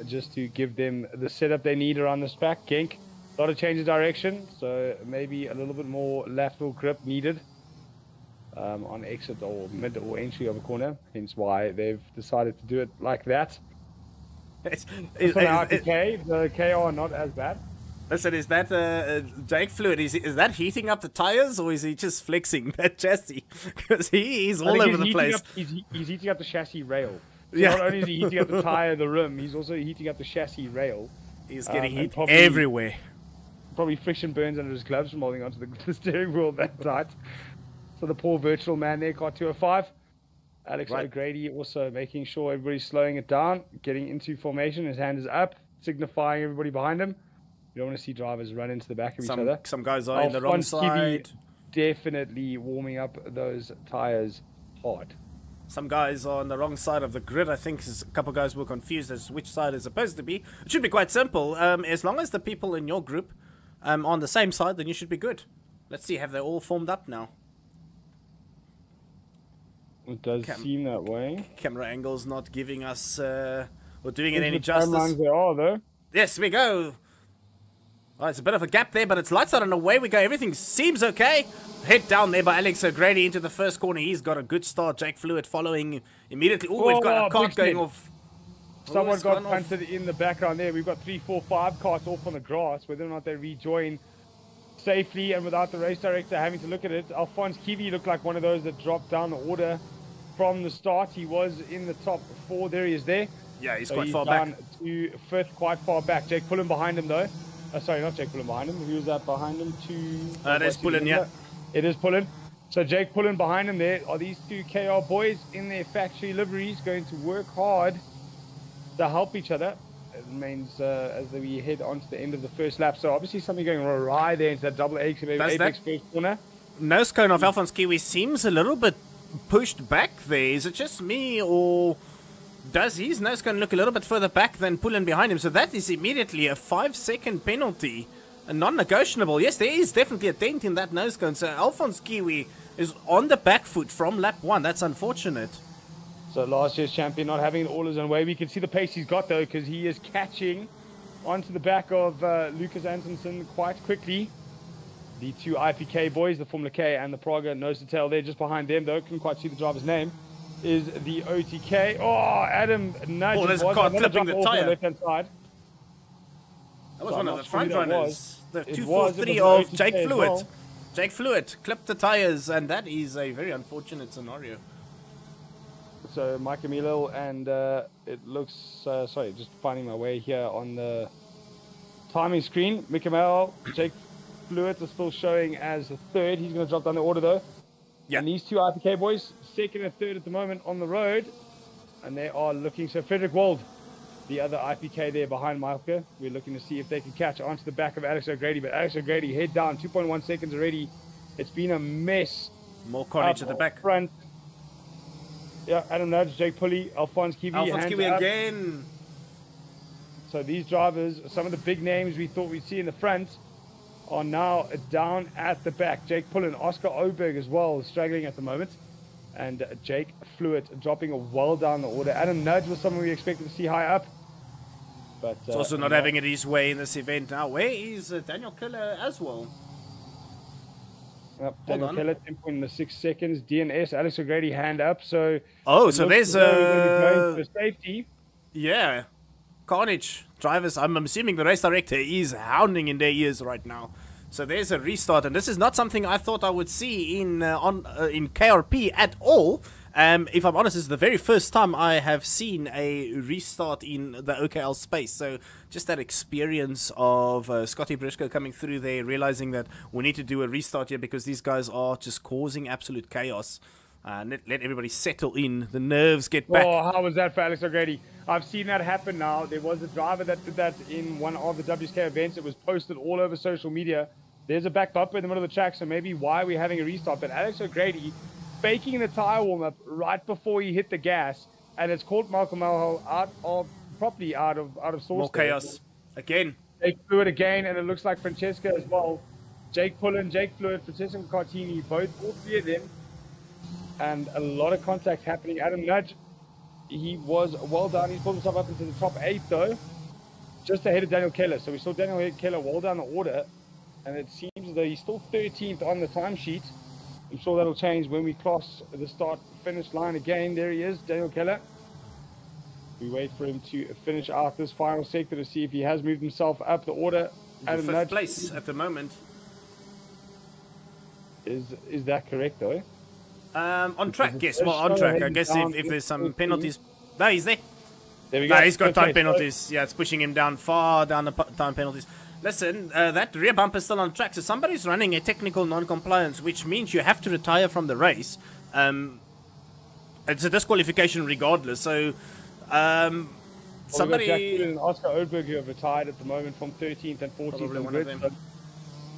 [SPEAKER 1] just to give them the setup they need around this pack. Genk, a lot of change of direction, so maybe a little bit more lateral grip needed on exit or mid or entry of a corner, hence why they've decided to do it like that. The KR not as bad.
[SPEAKER 2] Listen, is that Jake Fluid? Is that heating up the tires, or is he just flexing that chassis? Because he's all over the place.
[SPEAKER 1] He's heating up the chassis rail. So
[SPEAKER 2] yeah.
[SPEAKER 1] Not only is he heating up the tire, the rim, he's also heating up the chassis rail.
[SPEAKER 2] He's getting heat everywhere.
[SPEAKER 1] Probably friction burns under his gloves from holding onto the steering wheel that tight. So the poor virtual man there, car 205. Alex O'Grady also making sure everybody's slowing it down, getting into formation. His hand is up, signifying everybody behind him. You don't want to see drivers run into the back of each other.
[SPEAKER 2] Some guys are in the wrong side.
[SPEAKER 1] Definitely warming up those tires hard.
[SPEAKER 2] Some guys are on the wrong side of the grid. I think a couple of guys were confused as to which side is supposed to be. It should be quite simple. As long as the people in your group on the same side, then you should be good. Let's see, have they all formed up now?
[SPEAKER 1] It does seem that way.
[SPEAKER 2] Camera angle's not giving us or doing it any justice.
[SPEAKER 1] There are, though.
[SPEAKER 2] Yes, we go. Oh, it's a bit of a gap there, but it's lights out and away we go. Everything seems okay. Hit down there by Alex O'Grady into the first corner. He's got a good start. Jake Fluid following immediately. Oh, we've got a cart going off.
[SPEAKER 1] Someone got punted in the background there. We've got 3, 4, 5 carts off on the grass. Whether or not they rejoin safely and without the race director having to look at it. Alphonse Kiwi looked like one of those that dropped down the order from the start. He was in the top 4. There he is there.
[SPEAKER 2] Yeah, he's quite far back.
[SPEAKER 1] To 5th, quite far back. Jake Pullen behind him, though. Sorry, not Jake Pullen behind him. Who was that behind him?
[SPEAKER 2] It is Pullen, yeah.
[SPEAKER 1] It is Pullen. So Jake Pullen behind him there. Are these two KR boys in their factory liveries going to work hard to help each other? It remains as we head on to the end of the first lap. So obviously something going awry there into that double apex first corner.
[SPEAKER 2] Nose cone of Alphonse Kiwi seems a little bit pushed back there. Is it just me, or does his nose cone look a little bit further back than Pullen behind him? So that is immediately a 5-second penalty, a non-negotiable. Yes, there is definitely a dent in that nose cone. So Alphonse Kiwi is on the back foot from lap 1. That's unfortunate.
[SPEAKER 1] So last year's champion not having it all his own way. We can see the pace he's got, though, because he is catching onto the back of Lucas Antonsen quite quickly. The two IPK boys, the Formula K and the Praga nose to tail there. Just behind them, though, couldn't quite see the driver's name, is the OTK. Oh, Adam nudged.
[SPEAKER 2] Oh, there's a car clipping the tyre.
[SPEAKER 1] Left-hand side.
[SPEAKER 2] That was one of the front runners. The
[SPEAKER 1] It
[SPEAKER 2] 243
[SPEAKER 1] was
[SPEAKER 2] of
[SPEAKER 1] an
[SPEAKER 2] Jake
[SPEAKER 1] OTK as
[SPEAKER 2] Fluid.
[SPEAKER 1] well.
[SPEAKER 2] Jake Fluid clipped the tires, and that is a very unfortunate scenario.
[SPEAKER 1] So Mike Camilo, and it looks, sorry, just finding my way here on the timing screen. Mick Camilo, Jake Fluid is still showing as third. He's going to drop down the order though.
[SPEAKER 2] Yeah.
[SPEAKER 1] And these two IPK boys, second and third at the moment on the road. And they are looking, so Frederick Wald, the other IPK there behind Michael. We're looking to see if they can catch onto the back of Alex O'Grady. But Alex O'Grady, head down, 2.1 seconds already. It's been a mess.
[SPEAKER 2] More carnage at the back.
[SPEAKER 1] Front. Yeah, Adam Nudge, Jake Pulley, Alphonse Kiwi.
[SPEAKER 2] Alphonse Kiwi
[SPEAKER 1] up.
[SPEAKER 2] again.
[SPEAKER 1] So these drivers, some of the big names we thought we'd see in the front, are now down at the back. Jake Pullen, Oscar Oberg as well, struggling at the moment. And Jake Fluid dropping well down the order. Adam Nudge was someone we expected to see high up. But
[SPEAKER 2] It's also not having it his way in this event now. Where is Daniel Killer as well?
[SPEAKER 1] Yep, Daniel Keller, 10.6 seconds. DNS, Alex O'Grady, hand up. So
[SPEAKER 2] so there's
[SPEAKER 1] going for safety.
[SPEAKER 2] Yeah, carnage drivers. I'm assuming the race director is hounding in their ears right now. So there's a restart, and this is not something I thought I would see in KRP at all. If I'm honest, this is the very first time I have seen a restart in the OKL space. So just that experience of Scotty Briscoe coming through there, realizing that we need to do a restart here because these guys are just causing absolute chaos. Let everybody settle in. The nerves get back.
[SPEAKER 1] Oh, how was that for Alex O'Grady? I've seen that happen now. There was a driver that did that in one of the WSK events. It was posted all over social media. There's a back bumper in the middle of the track, so maybe why we're having a restart. But Alex O'Grady faking the tire warm-up right before he hit the gas, and it's caught Malcolm Malho out of source.
[SPEAKER 2] More chaos again.
[SPEAKER 1] Jake Fluid again, and it looks like Francesca as well. Jake Pullen, Jake Fluid, Francesca Cartini, all three of them, and a lot of contact happening. Adam Nudge, he was well down. He's pulled himself up into the top 8 though, just ahead of Daniel Keller. So we saw Daniel Keller well down the order, and it seems as though he's still 13th on the timesheet. I'm sure that'll change when we cross the start-finish line again. There he is, Daniel Keller. We wait for him to finish out this final sector to see if he has moved himself up the order.
[SPEAKER 2] Adam Nudge, 5th place at the moment.
[SPEAKER 1] Is that correct though?
[SPEAKER 2] On track, yes. Well, on track. I guess if there's some penalties. No, he's there.
[SPEAKER 1] There we go.
[SPEAKER 2] No, he's got time penalties. Yeah, it's pushing him down far down the time penalties. Listen, that rear bumper is still on track, so somebody's running a technical non-compliance, which means you have to retire from the race. It's a disqualification regardless, so somebody...
[SPEAKER 1] Jack and Oscar Oberg who have retired at the moment from 13th and 14th on grid. So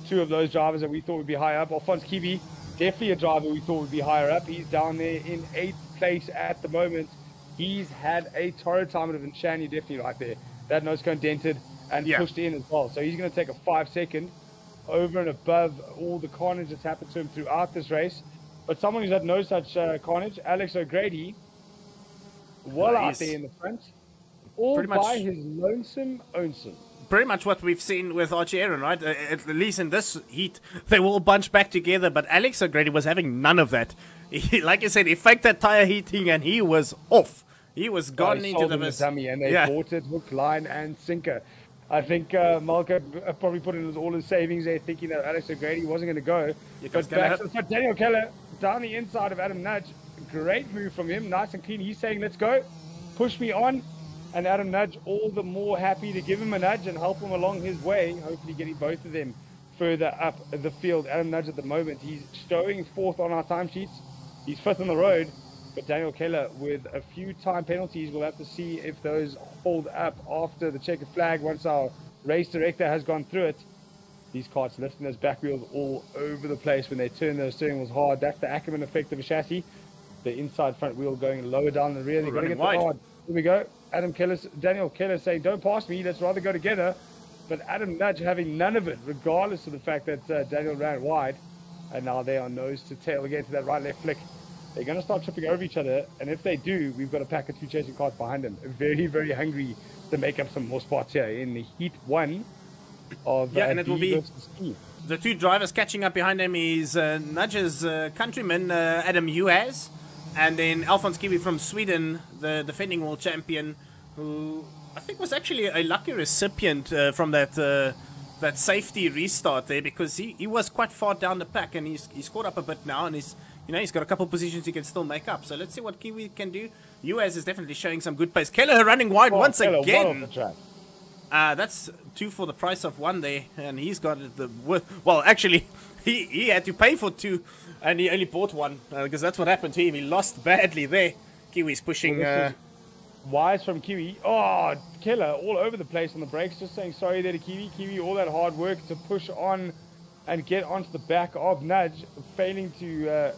[SPEAKER 1] two of those drivers that we thought would be high up. Alphonse Kiwi, definitely a driver we thought would be higher up. He's down there in 8th place at the moment. He's had a torrid time of Shani, definitely right there. That nose cone dented and pushed in as well. So he's going to take a 5-second over and above all the carnage that's happened to him throughout this race. But someone who's had no such carnage, Alex O'Grady, out there in the front, all by his lonesome ownson.
[SPEAKER 2] Pretty much what we've seen with Archie Aaron, right? At least in this heat, they were all bunched back together, but Alex O'Grady was having none of that. Like I said, he faked that tire heating and he was off. He was gone into the
[SPEAKER 1] dummy, and they bought it hook, line, and sinker. I think Malka probably put in all his savings there, thinking that Alex O'Grady wasn't going to go. But Daniel Keller down the inside of Adam Nudge. Great move from him, nice and clean. He's saying, let's go, push me on. And Adam Nudge all the more happy to give him a nudge and help him along his way, hopefully getting both of them further up the field. Adam Nudge at the moment, he's showing 4th on our timesheets. He's 5th on the road. But Daniel Keller, with a few time penalties, we'll have to see if those hold up after the checkered flag once our race director has gone through it. These carts lifting those back wheels all over the place when they turn those steering wheels hard. That's the Ackerman effect of a chassis. The inside front wheel going lower down the rear. They've got to get the hard. Here we go. Daniel Keller saying, don't pass me, let's rather go together. But Adam Nudge having none of it, regardless of the fact that Daniel ran wide. And now they are nose to tail again to that right-left flick. They're going to start tripping over each other, and if they do, we've got a pack of 2 chasing cars behind them. Very, very hungry to make up some more spots here in the Heat 1 of
[SPEAKER 2] and it will be the 2 drivers catching up behind them is Nudge's countryman, Adam Uaz, and then Alphonse Kiwi from Sweden, the defending world champion, who I think was actually a lucky recipient from that that safety restart there, because he was quite far down the pack, and he's caught up a bit now, and he's got a couple positions he can still make up. So let's see what Kiwi can do. US is definitely showing some good pace. Keller running wide once again. That's 2 for the price of 1 there, and he's got the well, actually, he had to pay for 2, and he only bought 1 because that's what happened to him. He lost badly there. Kiwi's pushing.
[SPEAKER 1] Wise from Kiwi. Oh, Keller all over the place on the brakes. Just saying sorry there to Kiwi. Kiwi, all that hard work to push on and get onto the back of Nudge, failing to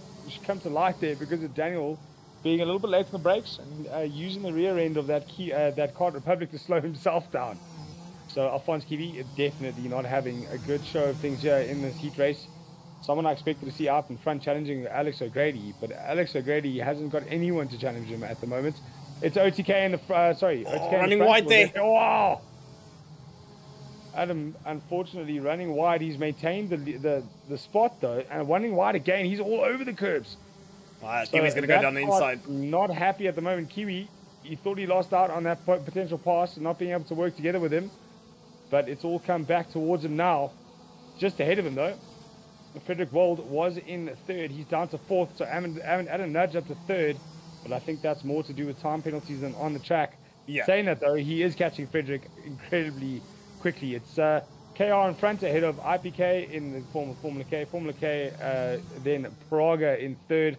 [SPEAKER 1] come to light there because of Daniel being a little bit late on the brakes and using the rear end of that Card Republic to slow himself down. So Alphonse Kiwi definitely not having a good show of things here in this heat race. Someone I expected to see out in front challenging Alex O'Grady, but Alex O'Grady hasn't got anyone to challenge him at the moment. It's OTK in the OTK
[SPEAKER 2] running wide there.
[SPEAKER 1] Wow. Adam, unfortunately, running wide. He's maintained the spot though, and running wide again. He's all over the curbs.
[SPEAKER 2] Kiwi's going to go down the inside.
[SPEAKER 1] Not happy at the moment. Kiwi, he thought he lost out on that potential pass and not being able to work together with him, but it's all come back towards him now. Just ahead of him though. Frederick Wold was in 3rd. He's down to 4th, so Adam nudged up to 3rd. But I think that's more to do with time penalties than on the track.
[SPEAKER 2] Yeah.
[SPEAKER 1] Saying that, though, he is catching Frederick incredibly quickly. It's KR in front ahead of IPK in the form of Formula K. Formula K, then Praga in 3rd.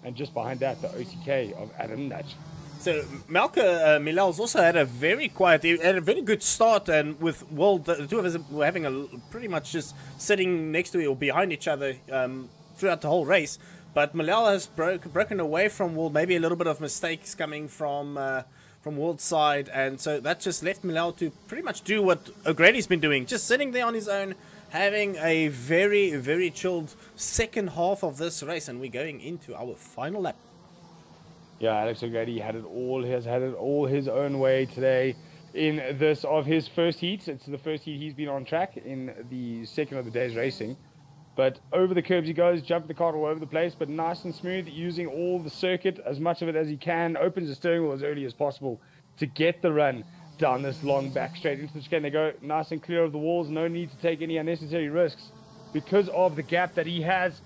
[SPEAKER 1] And just behind that, the OTK of Adam Nudge.
[SPEAKER 2] So Malka Milal's also had a very quiet, had a very good start, and with World, the two of us were having a pretty much just sitting next to or behind each other throughout the whole race. But Milal has broken away from World, maybe a little bit of mistakes coming from World's side, and so that just left Milal to pretty much do what O'Grady's been doing, just sitting there on his own, having a very, very chilled second half of this race, and we're going into our final lap.
[SPEAKER 1] Yeah, Alex O'Grady had it all. He has had it all his own way today in this of his first heat. It's the first heat he's been on track in the second of the day's racing. But over the curbs he goes, jumping the car all over the place, but nice and smooth, using all the circuit, as much of it as he can, opens the steering wheel as early as possible to get the run down this long back straight into the chicane. They go nice and clear of the walls, no need to take any unnecessary risks because of the gap that he has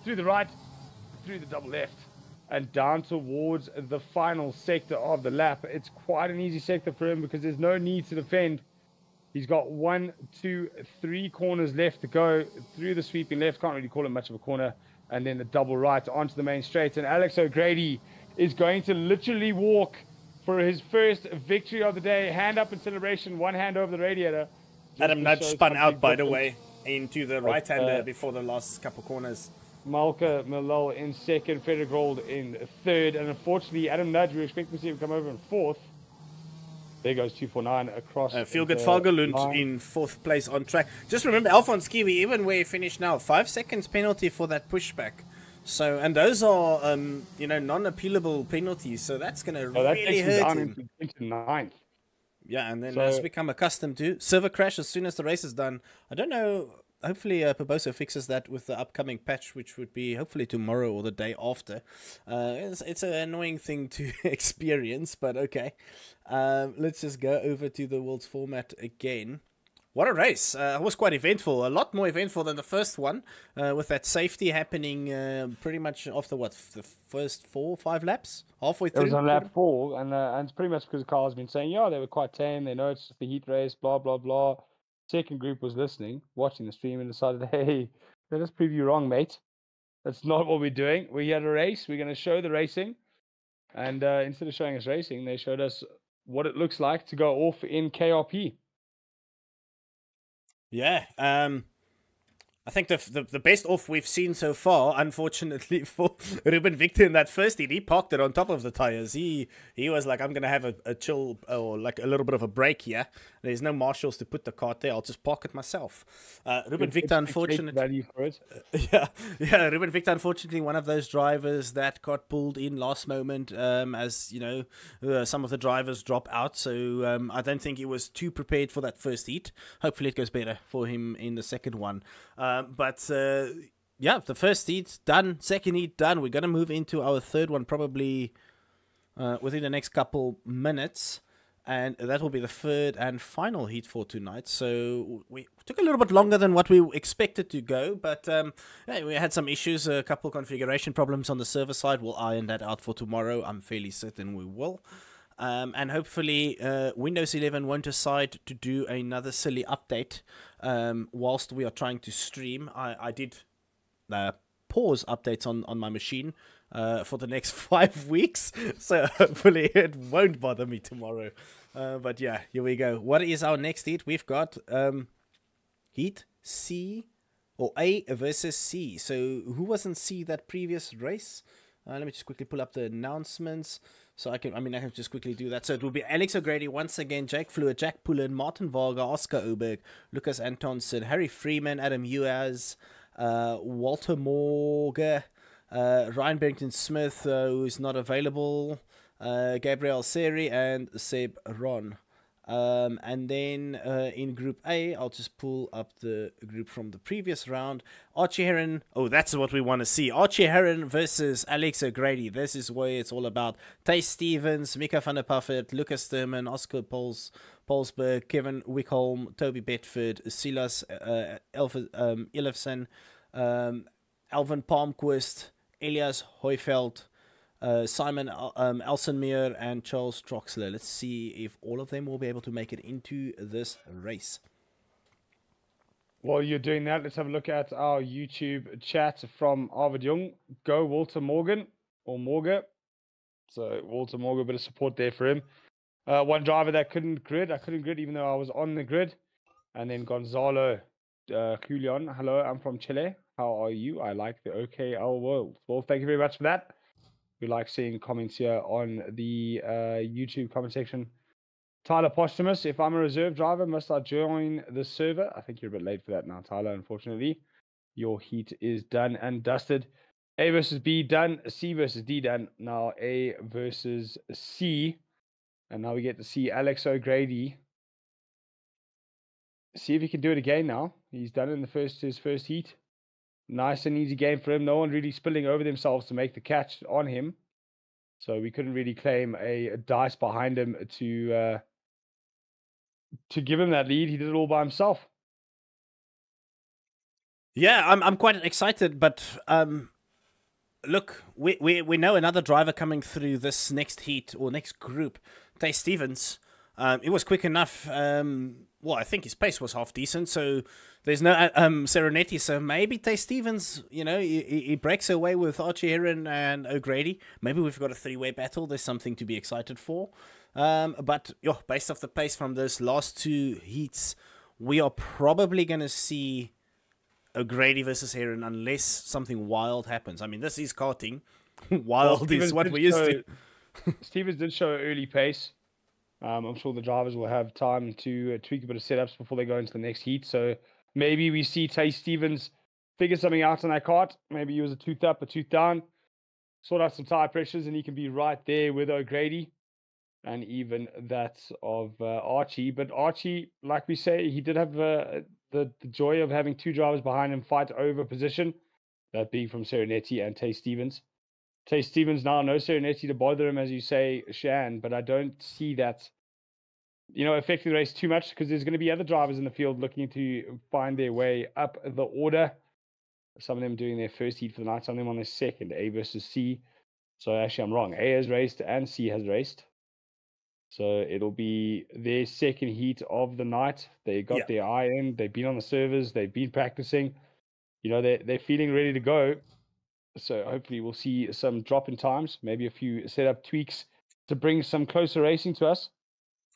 [SPEAKER 1] through the right, through the double left, and down towards the final sector of the lap. It's quite an easy sector for him because there's no need to defend. He's got 1, 2, 3 corners left to go through the sweeping left. Can't really call it much of a corner. And then the double right onto the main straight. And Alex O'Grady is going to literally walk for his first victory of the day. Hand up in celebration, one hand over the radiator.
[SPEAKER 2] Adam Nudge spun out, by the way, into the right-hander before the last couple corners.
[SPEAKER 1] Malka Milal in 2nd, Frederick Rold in 3rd. And unfortunately, Adam Nudge, we were expecting to see him come over in 4th. There goes 249 across.
[SPEAKER 2] Feel good Fagerlund in 4th place on track. Just remember, Alphonse Kiwi, even where he finished now, 5 seconds penalty for that pushback. So, and those are, non-appealable penalties. So that's going to really hurt him.
[SPEAKER 1] Into 9th.
[SPEAKER 2] Yeah, and then as we become accustomed to, server crash as soon as the race is done. I don't know. Hopefully, Paboso fixes that with the upcoming patch, which would be hopefully tomorrow or the day after. It's an annoying thing to experience, but okay. Let's just go over to the Worlds format again. What a race. It was quite eventful. A lot more eventful than the first one, with that safety happening pretty much after, the first 4 or 5 laps? Halfway through?
[SPEAKER 1] It was on lap 4, and it's pretty much because Carl's been saying, yeah, they were quite tame. They know it's just the heat race, blah, blah, blah. Second group was listening, watching the stream, and decided, hey, let us prove you wrong, mate. That's not what we're doing. We had a race. We're going to show the racing. And instead of showing us racing, they showed us what it looks like to go off in KRP.
[SPEAKER 2] Yeah, I think the best off we've seen so far, unfortunately for Ruben Victor in that first heat, he parked it on top of the tires. He was like, I'm going to have a chill or like a little bit of a break here. There's no marshals to put the cart there. I'll just park it myself. Ruben Victor, unfortunately.
[SPEAKER 1] Value for it.
[SPEAKER 2] Yeah. Ruben Victor, unfortunately, one of those drivers that got pulled in last moment, as you know, some of the drivers drop out. So I don't think he was too prepared for that first heat. Hopefully, it goes better for him in the second one. But yeah, the first heat done, second heat done. We're going to move into our third one probably within the next couple minutes. and that will be the third and final heat for tonight. So we took a little bit longer than what we expected to go, but hey, we had some issues, a couple of configuration problems on the server side. We'll iron that out for tomorrow. I'm fairly certain we will. And hopefully Windows 11 won't decide to do another silly update whilst we are trying to stream. I did pause updates on my machine for the next 5 weeks, so hopefully it won't bother me tomorrow. But yeah, here we go. What is our next heat? We've got heat C or A versus C. So who was in C that previous race? Let me just quickly pull up the announcements. So I can just quickly do that. So it will be Alex O'Grady once again, Jake Fluid, Jack Pullen, Martin Varga, Oscar Oberg, Lucas Antonsen, Harry Freeman, Adam Uaz, Walter Morga, Ryan Barrington Smith, who's not available, Gabriel Seri, and Seb Ron. And then in Group A, I'll just pull up the group from the previous round. Archie Heron. Oh, that's what we want to see. Archie Heron versus Alex O'Grady. This is where it's all about. Tay Stevens, Mika van der Puffet, Lucas Sturman, Oscar Polsberg, Kevin Wickholm, Toby Bedford, Silas Ilefsen, Alvin Palmquist, Elias Hoyfeld, Simon Elsenmeer, and Charles Troxler. Let's see if all of them will be able to make it into this race.
[SPEAKER 1] While you're doing that, let's have a look at our YouTube chat from Arvid Young. Go Walter Morgan, or Morga. So Walter Morga, a bit of support there for him. One driver that couldn't grid. I couldn't grid even though I was on the grid. And then Gonzalo Julian. Hello, I'm from Chile. How are you? I like the OKL Worlds. Well, thank you very much for that. We like seeing comments here on the YouTube comment section. Tyler Posthumus, if I'm a reserve driver, must I join the server? I think you're a bit late for that now, Tyler, unfortunately. Your heat is done and dusted. A versus B done. C versus D done. Now A versus C. And now we get to see Alex O'Grady. See if he can do it again now. He's done it in his first heat. Nice and easy game for him. No one really spilling over themselves to make the catch on him. So we couldn't really claim a dice behind him to give him that lead. He did it all by himself.
[SPEAKER 2] Yeah, I'm quite excited, but look, we know another driver coming through this next heat or next group, Tay Stevens. It was quick enough. Well, I think his pace was half decent, so there's no Serenetti. So maybe Tay Stevens, he breaks away with Archie Heron and O'Grady. Maybe we've got a three-way battle. There's something to be excited for. But based off the pace from those last two heats, we are probably going to see O'Grady versus Heron unless something wild happens. I mean, this is karting. Wild is what we're used to.
[SPEAKER 1] Stevens did show early pace. I'm sure the drivers will have time to tweak a bit of setups before they go into the next heat. So maybe we see Tay Stevens figure something out on that kart. Maybe use a tooth up, a tooth down, sort out some tire pressures, and he can be right there with O'Grady. And even that of Archie. But Archie, like we say, he did have the joy of having two drivers behind him fight over position, that being from Serenetti and Tay Stevens. Tay Stevens now, no Serenetti to bother him, as you say, Shan, but I don't see that, affecting the race too much because there's going to be other drivers in the field looking to find their way up the order. Some of them doing their first heat for the night, some of them on their second, A versus C. So actually, I'm wrong. A has raced and C has raced. So it'll be their second heat of the night. They got their eye in. They've been on the servers. They've been practicing. They're feeling ready to go. So hopefully we'll see some drop in times, maybe a few setup tweaks to bring some closer racing to us.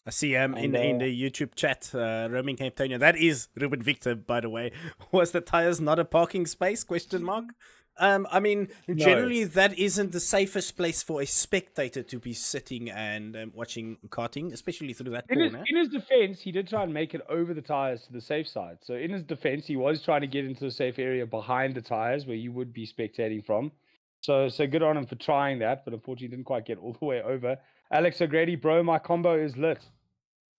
[SPEAKER 2] I see in the YouTube chat, roaming Cape Town. That is Ruben Victor, by the way. Was the tires not a parking space? ? I mean, generally that isn't the safest place for a spectator to be sitting and watching karting, especially through that corner.
[SPEAKER 1] In his defense, he did try and make it over the tires to the safe side. So in his defense, he was trying to get into the safe area behind the tires where you would be spectating from. So good on him for trying that, but unfortunately didn't quite get all the way over. Alex O'Grady, bro, my combo is lit.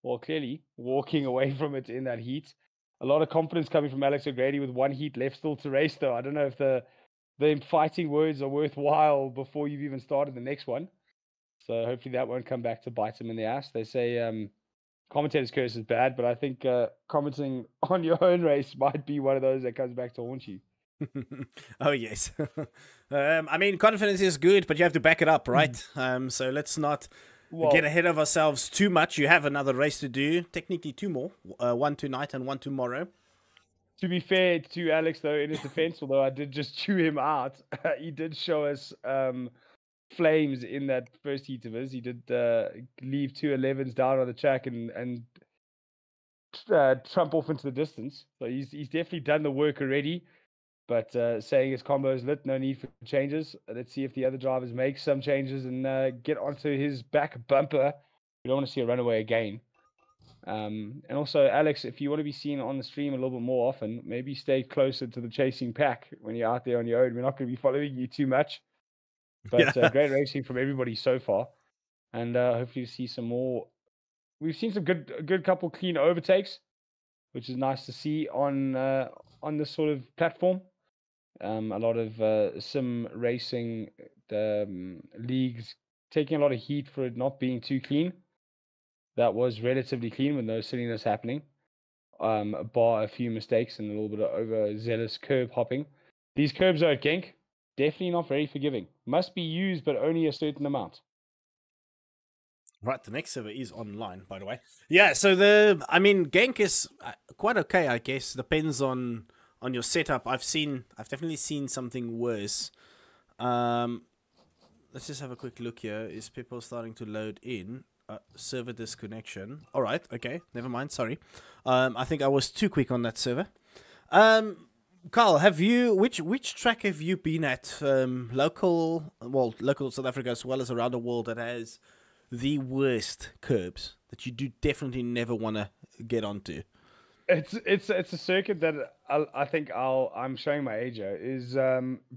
[SPEAKER 1] Well, clearly walking away from it in that heat. A lot of confidence coming from Alex O'Grady with one heat left still to race, though. I don't know if the fighting words are worthwhile before you've even started the next one. So hopefully that won't come back to bite him in the ass. They say commentator's curse is bad, but I think commenting on your own race might be one of those that comes back to haunt you.
[SPEAKER 2] Oh yes. I mean, confidence is good, but you have to back it up, right? So let's not get ahead of ourselves too much. You have another race to do. Technically, two more. One tonight and one tomorrow.
[SPEAKER 1] To be fair to Alex, though, in his defense, although I did just chew him out, he did show us flames in that first heat of his. He did leave 211s down on the track and trump off into the distance. So he's definitely done the work already. But saying his combo is lit, no need for changes. Let's see if the other drivers make some changes and get onto his back bumper. We don't want to see a runaway again. And also, Alex, if you want to be seen on the stream a little bit more often, maybe stay closer to the chasing pack when you're out there on your own. We're not going to be following you too much. But great racing from everybody so far. And hopefully see some more. We've seen some good couple clean overtakes, which is nice to see on this sort of platform. A lot of sim racing leagues taking a lot of heat for it not being too clean. That was relatively clean with no silliness happening, bar a few mistakes and a little bit of overzealous curb hopping. These curbs are at Genk, definitely not very forgiving. Must be used, but only a certain amount.
[SPEAKER 2] Right, the next server is online, by the way. Yeah, so Genk is quite okay, I guess. Depends on your setup. I've definitely seen something worse. Let's just have a quick look here. Is people starting to load in? Server disconnection. All right, okay, never mind. Sorry, I think I was too quick on that server. Carl, have you which track have you been at? Local South Africa as well as around the world that has the worst curbs that you do definitely never want to get onto?
[SPEAKER 1] It's a circuit that I think I'm showing my age here, is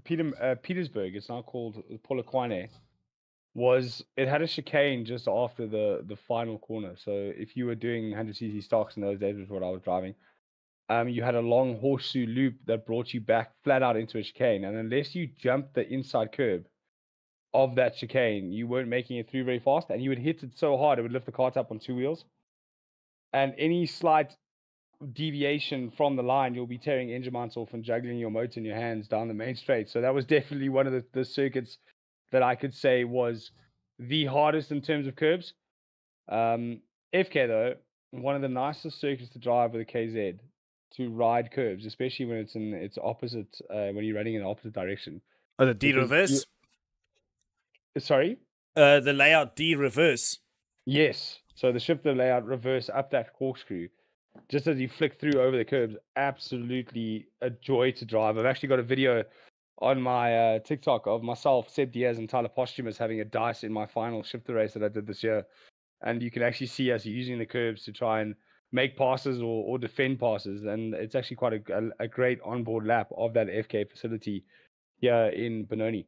[SPEAKER 1] Petersburg. It's now called Polokwane. It had a chicane just after the final corner. So if you were doing 100cc stocks in those days, which is what I was driving, you had a long horseshoe loop that brought you back flat out into a chicane, and unless you jumped the inside curb of that chicane, you weren't making it through very fast, and you would hit it so hard it would lift the cart up on two wheels. And any slight deviation from the line, you'll be tearing engine mounts off and juggling your motor in your hands down the main straight. So that was definitely one of the circuits that I could say was the hardest in terms of curbs. FK, though, one of the nicest circuits to drive with a KZ to ride curbs, especially when it's in its opposite, when you're running in the opposite direction.
[SPEAKER 2] Oh, the D reverse?
[SPEAKER 1] Sorry?
[SPEAKER 2] The layout D reverse.
[SPEAKER 1] Yes. So the shifter layout reverse up that corkscrew, just as you flick through over the curbs, absolutely a joy to drive. I've actually got a video on my TikTok of myself, Seb Diaz, and Tyler Posthumous having a dice in my final shifter race that I did this year. And you can actually see us using the curbs to try and make passes or defend passes. And it's actually quite a great onboard lap of that FK facility here in Benoni.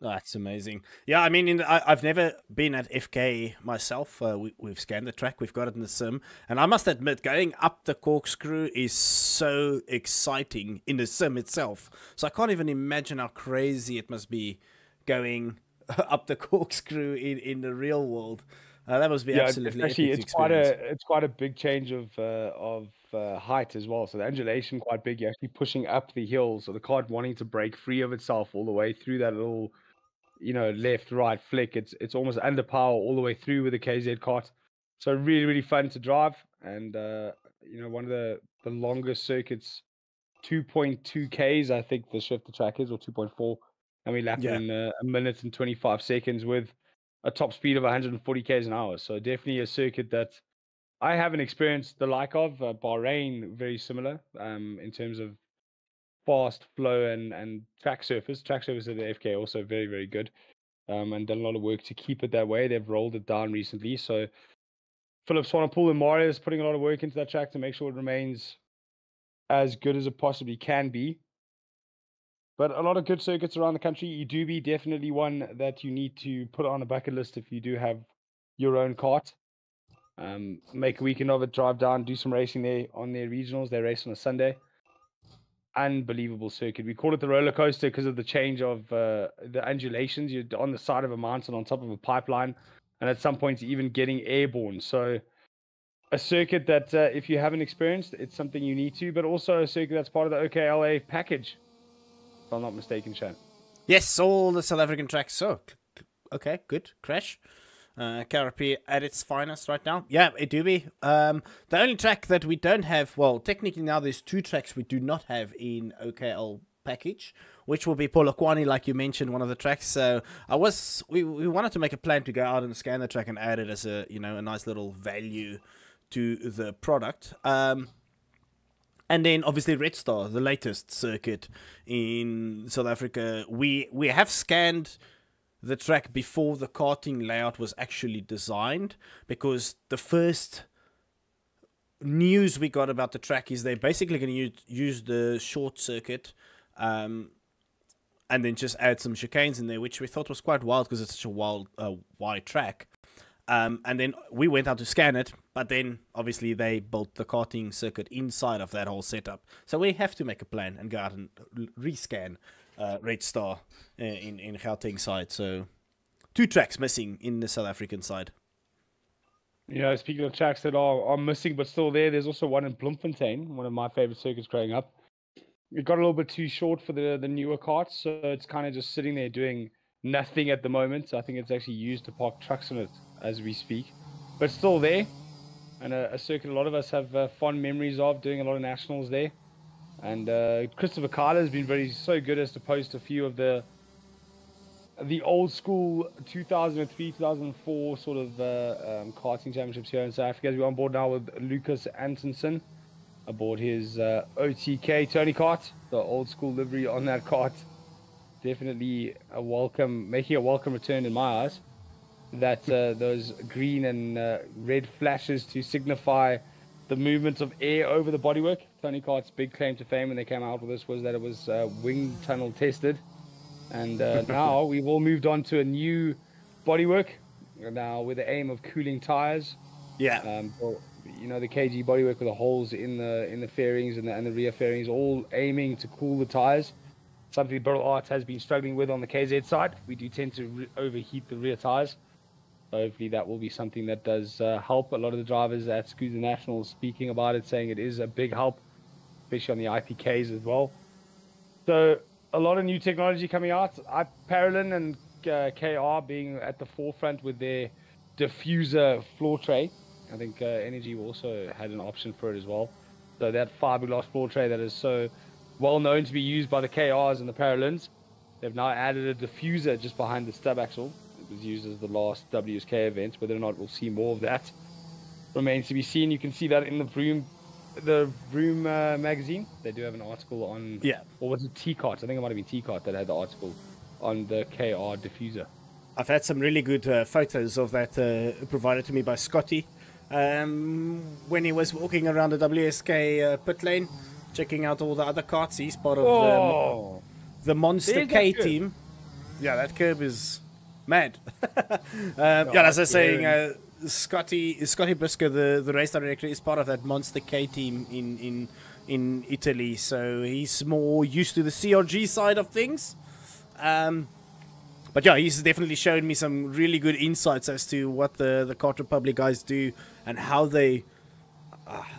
[SPEAKER 2] Oh, that's amazing. Yeah, I mean, I've never been at FK myself. We've scanned the track, we've got it in the sim, and I must admit, going up the corkscrew is so exciting in the sim itself. So I can't even imagine how crazy it must be going up the corkscrew in the real world. That must be absolutely
[SPEAKER 1] actually,
[SPEAKER 2] epic experience.
[SPEAKER 1] It's quite a big change of height as well. So the undulation quite big. You're actually pushing up the hill, so the cart wanting to break free of itself all the way through that little, left right flick. It's almost under power all the way through with the KZ cart. So really fun to drive, and one of the longest circuits, 2.2 Ks I think the shifter track is, or 2.4, and we lapped it in a minute and 25 seconds with a top speed of 140 Ks an hour. So definitely a circuit that I haven't experienced the like of. Bahrain, very similar in terms of fast flow and track surface. Track surface at the FK also very good, and done a lot of work to keep it that way. They've rolled it down recently. So Philip Swanepoel and Mario is putting a lot of work into that track to make sure it remains as good as it possibly can be. But a lot of good circuits around the country. Udubi, definitely one that you need to put on a bucket list if you do have your own kart. Make a weekend of it, drive down, do some racing there on their regionals. They race on a Sunday. unbelievable circuit. We call it the roller coaster because of the change of the undulations. You're on the side of a mountain on top of a pipeline, and at some points even getting airborne. So a circuit that if you haven't experienced, it's something you need to, but also a circuit that's part of the OKLA package, if I'm not mistaken, Shane.
[SPEAKER 2] Yes, all the South African tracks. So, okay, good. Crash. KRP at its finest right now. Yeah, it do be. The only track that we don't have, well, technically now there's 2 tracks we do not have in OKL package, which will be Polokwane, like you mentioned, one of the tracks. So we wanted to make a plan to go out and scan the track and add it as a, you know, a nice little value to the product. And then obviously Red Star, the latest circuit in South Africa. We have scanned the track before the karting layout was actually designed, because the first news we got about the track is they're basically going to use the short circuit and then just add some chicanes in there, which we thought was quite wild because it's such a wide track. And then we went out to scan it, but then obviously they built the karting circuit inside of that whole setup. So we have to make a plan and go out and rescan Red Star in Gauteng side. So 2 tracks missing in the South African side.
[SPEAKER 1] You know, speaking of tracks that are missing but still there, there's also one in Bloemfontein, one of my favorite circuits growing up. It got a little bit too short for the newer carts, so it's kind of just sitting there doing nothing at the moment. I think it's actually used to park trucks on it as we speak, but still there, and a circuit a lot of us have fond memories of, doing a lot of nationals there. And Christopher Carter has been so good as to post a few of the old school 2003, 2004 sort of karting championships here in South Africa. As we're on board now with Lucas Antonsen aboard his OTK Tony kart, the old school livery on that kart. Definitely making a welcome return in my eyes. That those green and red flashes to signify the movement of air over the bodywork. Tony Kart's big claim to fame when they came out with this was that it was wind tunnel tested. And now we've all moved on to a new bodywork, now with the aim of cooling tires.
[SPEAKER 2] Yeah.
[SPEAKER 1] You know, the KG bodywork with the holes in the fairings and the rear fairings, all aiming to cool the tires. Something Burl Arts has been struggling with on the KZ side. We do tend to overheat the rear tires. So hopefully that will be something that does help. A lot of the drivers at Scooter Nationals speaking about it, saying it is a big help, especially on the IPKs as well. So a lot of new technology coming out. Parallel and KR being at the forefront with their diffuser floor tray. I think Energy also had an option for it as well. So that fiberglass floor tray that is so well known to be used by the KRs and the Parallels, they've now added a diffuser just behind the stub axle. It was used as the last WSK event. Whether or not we'll see more of that remains to be seen. You can see that in the Vroom magazine. They do have an article on, or was it T-Kart? I think it might have been T-Kart that had the article on the KR diffuser.
[SPEAKER 2] I've had some really good photos of that provided to me by Scotty when he was walking around the WSK pit lane, checking out all the other karts. He's part of the Monster K team. Yeah, that curb is mad. As I was saying, Scotty Briscoe, the race director, is part of that Monster K team in Italy, so he's more used to the CRG side of things. But yeah, he's definitely shown me some really good insights as to what the Kart Republic guys do and how they,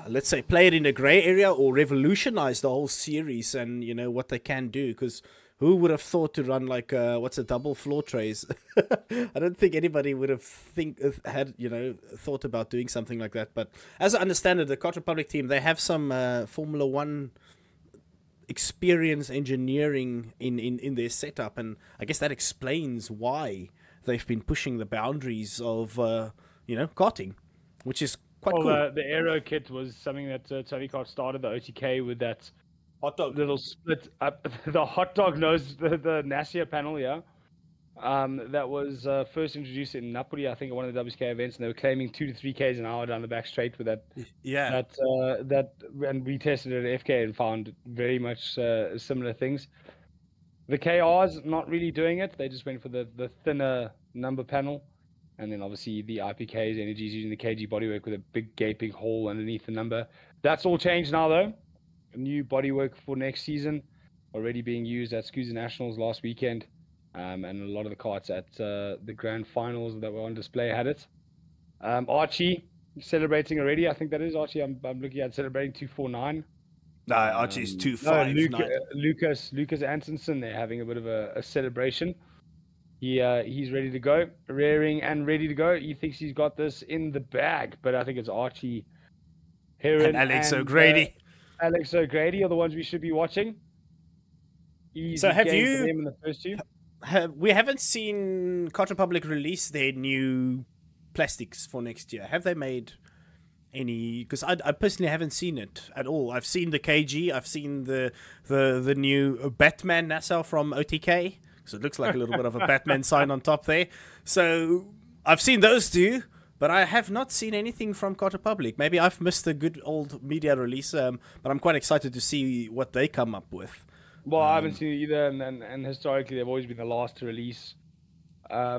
[SPEAKER 2] let's say, play it in a grey area or revolutionize the whole series, and you know what they can do. Because who would have thought to run like double floor trays? I don't think anybody would have thought about doing something like that. But as I understand it, the Kart Republic team, they have some Formula One experience engineering in their setup, and I guess that explains why they've been pushing the boundaries of karting, which is quite cool.
[SPEAKER 1] The aero kit was something that Tony Kart started the OTK with, that
[SPEAKER 2] hot dog
[SPEAKER 1] little split up, the hot dog nose, the Nassia panel, that was first introduced in Napoli, I think, at one of the WSK events, and they were claiming 2 to 3 k's an hour down the back straight with that.
[SPEAKER 2] Yeah.
[SPEAKER 1] And we tested it at FK and found very much similar things. The KR's not really doing it. They just went for the thinner number panel, and then obviously the IPK's Energy's using the KG bodywork with a big gaping hole underneath the number. That's all changed now though. new bodywork for next season, already being used at Scusa Nationals last weekend, and a lot of the carts at the grand finals that were on display had it. Archie celebrating already. I think that is Archie. I'm looking at celebrating 249.
[SPEAKER 2] No, Archie's
[SPEAKER 1] No,
[SPEAKER 2] 259.
[SPEAKER 1] Lucas Antonsen. They're having a bit of a celebration. He's ready to go, rearing and ready to go. He thinks he's got this in the bag, but I think it's Archie, Heron,
[SPEAKER 2] And Alex O'Grady.
[SPEAKER 1] Alex O'Grady are the ones we should be watching.
[SPEAKER 2] So have you?
[SPEAKER 1] Them in the first two.
[SPEAKER 2] We haven't seen Cart Republic release their new plastics for next year. Have they made any? Because I personally haven't seen it at all. I've seen the KG. I've seen the new Batman Nassau from OTK. So it looks like a little bit of a Batman sign on top there. So I've seen those two, but I have not seen anything from Cart Republic. Maybe I've missed a good old media release, but I'm quite excited to see what they come up with.
[SPEAKER 1] Well, I haven't seen it either, and historically they've always been the last to release their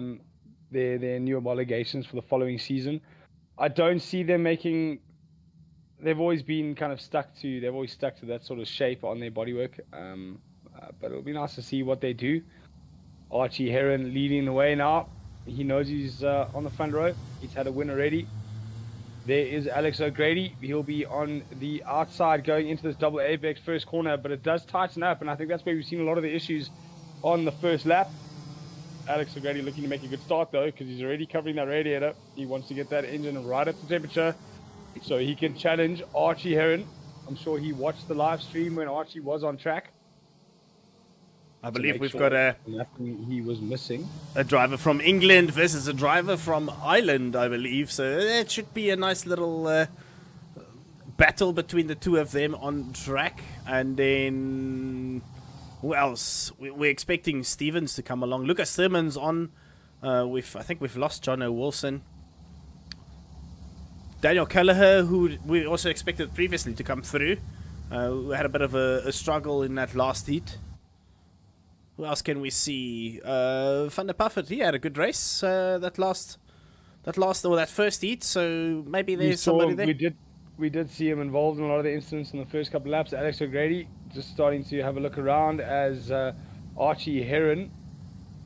[SPEAKER 1] new homologations for the following season. I don't see them making. They've always been kind of stuck to. They've always stuck to that sort of shape on their bodywork. But it'll be nice to see what they do. Archie Heron leading the way now. He knows he's on the front row. He's had a win already. There is Alex O'Grady. He'll be on the outside going into this double apex first corner, but it does tighten up, and I think that's where we've seen a lot of the issues on the first lap. Alex O'Grady looking to make a good start, though, because he's already covering that radiator. He wants to get that engine right up to temperature so he can challenge Archie Heron. I'm sure he watched the live stream when Archie was on track.
[SPEAKER 2] I believe we've got
[SPEAKER 1] nothing he was missing.
[SPEAKER 2] A driver from England versus a driver from Ireland, I believe. So it should be a nice little battle between the two of them on track. And then who else? We're expecting Stevens to come along. Lucas Simmons on. I think we've lost Jono Wilson. Daniel Kelleher, who we also expected previously to come through, who had a bit of a struggle in that last heat. Who else can we see? Van der Puffert, he had a good race that first heat, so maybe there's somebody there.
[SPEAKER 1] We did see him involved in a lot of the incidents in the first couple of laps. Alex O'Grady just starting to have a look around as Archie Heron.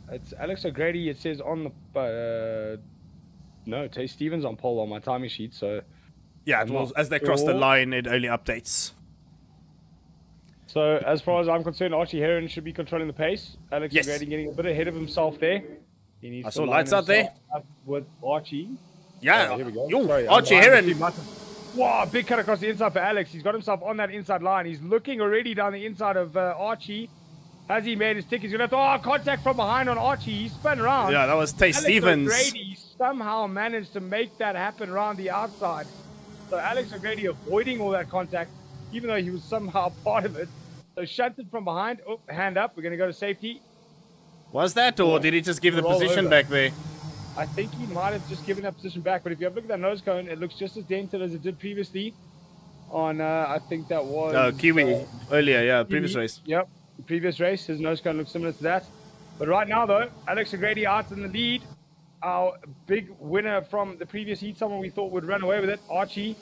[SPEAKER 1] It's Alex O'Grady, it says on the... no, Tay Stevens on pole on my timing sheet, so...
[SPEAKER 2] Yeah, well, as they cross the line, it only updates.
[SPEAKER 1] So, as far as I'm concerned, Archie Heron should be controlling the pace. Alex O'Grady getting a bit ahead of himself there. He needs
[SPEAKER 2] I saw lights out there.
[SPEAKER 1] With Archie.
[SPEAKER 2] Yeah,
[SPEAKER 1] here we go.
[SPEAKER 2] Yo,
[SPEAKER 1] Sorry,
[SPEAKER 2] Archie Heron.
[SPEAKER 1] Wow, big cut across the inside for Alex. He's got himself on that inside line. He's looking already down the inside of Archie. Has he made his tick? He's going to have to... Oh, contact from behind on Archie. He spun around.
[SPEAKER 2] Yeah, that was Tay Stevens.
[SPEAKER 1] Alex O'Grady somehow managed to make that happen around the outside. So Alex O'Grady avoiding all that contact, even though he was somehow part of it. So shunted from behind. Oh, hand up. We're going to go to safety.
[SPEAKER 2] Was that, or did he just give the position back there?
[SPEAKER 1] I think he might have just given that position back. But if you have a look at that nose cone, it looks just as dented as it did previously. On, I think that was...
[SPEAKER 2] Kiwi earlier, yeah, previous race.
[SPEAKER 1] Yep, previous race. His nose cone looks similar to that. But right now, though, Alex O'Grady out in the lead. Our big winner from the previous heat, someone we thought would run away with it, Archie,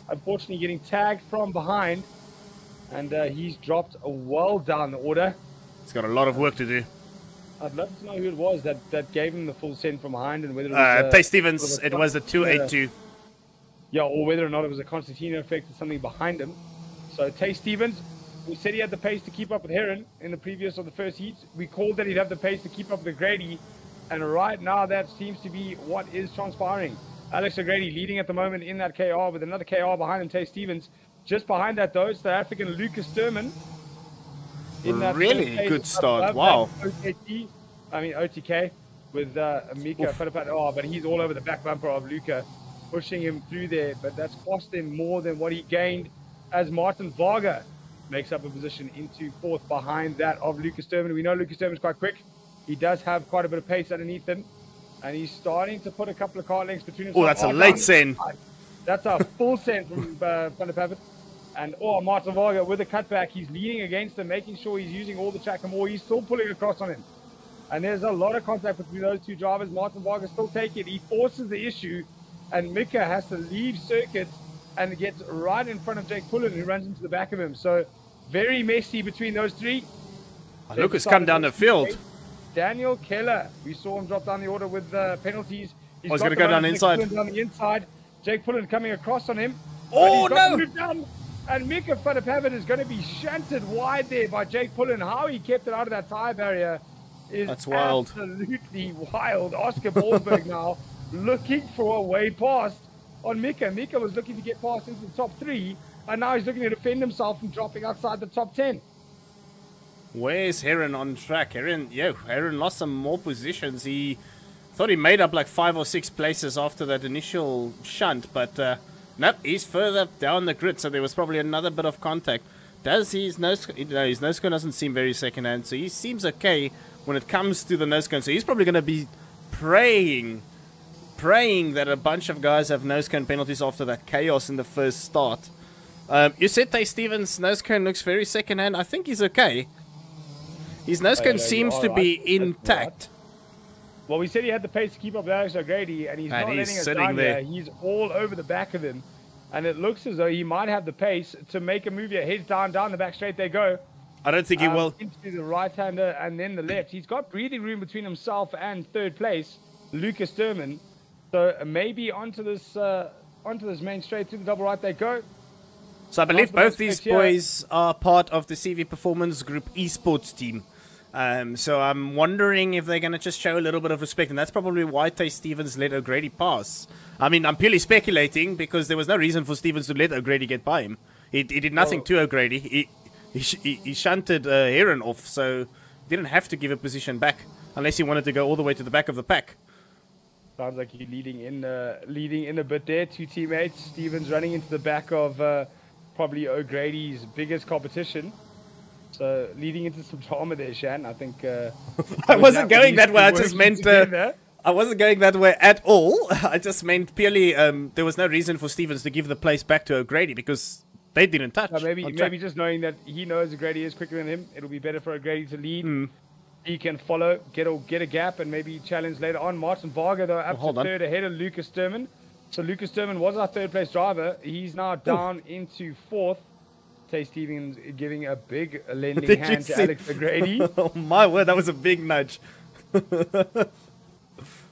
[SPEAKER 1] unfortunately getting tagged from behind. And he's dropped well down the order.
[SPEAKER 2] He's got a lot of work to do.
[SPEAKER 1] I'd love to know who it was that gave him the full send from behind, and whether it was
[SPEAKER 2] Tay Stevens. It was the 282.
[SPEAKER 1] Yeah, or whether or not it was a Constantino effect or something behind him. So Tay Stevens, we said he had the pace to keep up with Heron in the previous or the first heat. We called that he'd have the pace to keep up with Grady, and right now that seems to be what is transpiring. Alex O'Grady leading at the moment in that KR with another KR behind him, Tay Stevens. Just behind that, though, it's the African Lucas Sturman.
[SPEAKER 2] In that really good start. Wow.
[SPEAKER 1] OTK with Mika. But he's all over the back bumper of Luca, pushing him through there. But that's cost him more than what he gained as Martin Varga makes up a position into fourth behind that of Lucas Sturman. We know Lucas Sturman's quite quick. He does have quite a bit of pace underneath him. And he's starting to put a couple of car lengths between himself.
[SPEAKER 2] Oh, that's a late send.
[SPEAKER 1] That's a full send from Van der Puffert. And Martin Varga with a cutback, he's leading against him, making sure he's using all the track and more. He's still pulling across on him. And there's a lot of contact between those two drivers. Martin Varga still taking it. He forces the issue, and Mika has to leave circuit and gets right in front of Jake Pullen, who runs into the back of him. So Very messy between those three.
[SPEAKER 2] Lucas come down the field.
[SPEAKER 1] Daniel Keller, we saw him drop down the order with penalties.
[SPEAKER 2] He's going to go down inside.
[SPEAKER 1] Down the inside. Jake Pullen coming across on him.
[SPEAKER 2] Oh, no!
[SPEAKER 1] Down, and Mika van der Pavet is going to be shunted wide there by Jake Pullen. How he kept it out of that tire barrier is absolutely wild. Oscar Ballsberg now looking for a way past on Mika. Mika was looking to get past into the top 3, and now he's looking to defend himself from dropping outside the top 10.
[SPEAKER 2] Where's Heron on track? Heron lost some more positions. He thought he made up like 5 or 6 places after that initial shunt, but nope, he's further down the grid, so there was probably another bit of contact. His nose cone doesn't seem very second-hand, so he seems okay when it comes to the nose cone. So he's probably going to be praying that a bunch of guys have nose cone penalties after that chaos in the first start. You said Tay Stevens' nose cone looks very second-hand. I think he's okay. His nose cone seems to be intact.
[SPEAKER 1] Well, we said he had the pace to keep up with Alex O'Grady, and he's not letting us down there. He's all over the back of him, and it looks as though he might have the pace to make a move here. Heads down the back straight they go.
[SPEAKER 2] I don't think he will.
[SPEAKER 1] Into the right-hander and then the left. He's got breathing room between himself and third place, Lucas Sturman. So maybe onto this main straight through the double right they go.
[SPEAKER 2] So I believe both these boys are part of the CV Performance Group esports team. So I'm wondering if they're going to just show a little bit of respect, and that's probably why Tay Stevens let O'Grady pass. I mean, I'm purely speculating because there was no reason for Stevens to let O'Grady get by him. He did nothing to O'Grady. He shunted Heron off, so didn't have to give a position back unless he wanted to go all the way to the back of the pack.
[SPEAKER 1] Sounds like you're leading in a bit there. 2 teammates. Stevens running into the back of probably O'Grady's biggest competition. So leading into some drama there, Shan. I think
[SPEAKER 2] I wasn't going that way. I just meant I wasn't going that way at all. I just meant purely there was no reason for Stevens to give the place back to O'Grady because they didn't touch.
[SPEAKER 1] Maybe just knowing that he knows O'Grady is quicker than him, it'll be better for O'Grady to lead. He can follow, get a gap, and maybe challenge later on. Martin Varga though up to third ahead of Lucas Sturman. So Lucas Sturman was our third place driver. He's now down into 4th. Tay Stevens giving a big lending hand to Alex O'Grady.
[SPEAKER 2] Oh my word, that was a big nudge.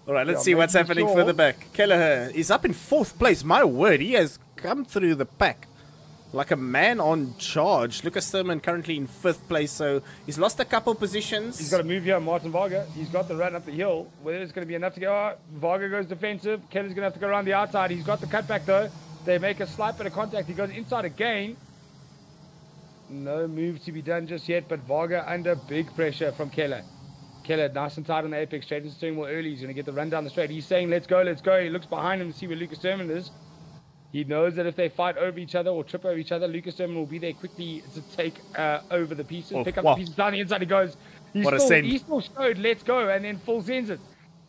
[SPEAKER 2] Alright, let's see what's happening further back. Kelleher is up in 4th place. My word, he has come through the pack like a man on charge. Lucas Thurman currently in 5th place, so he's lost a couple positions.
[SPEAKER 1] He's got to move here, Martin Varga. He's got the run up the hill. Whether it's going to be enough to go, Varga goes defensive. Keller's going to have to go around the outside. He's got the cutback though. They make a slight bit of contact. He goes inside again. No move to be done just yet, but Varga under big pressure from Keller. Keller nice and tight on the apex, straight into steering wheel early. He's going to get the run down the straight. He's saying, let's go, let's go. He looks behind him to see where Lucas Thurman is. He knows that if they fight over each other or trip over each other, Lucas Thurman will be there quickly to take over the pieces, pick up the pieces down the inside. He goes, he still showed, let's go, and then full sends it.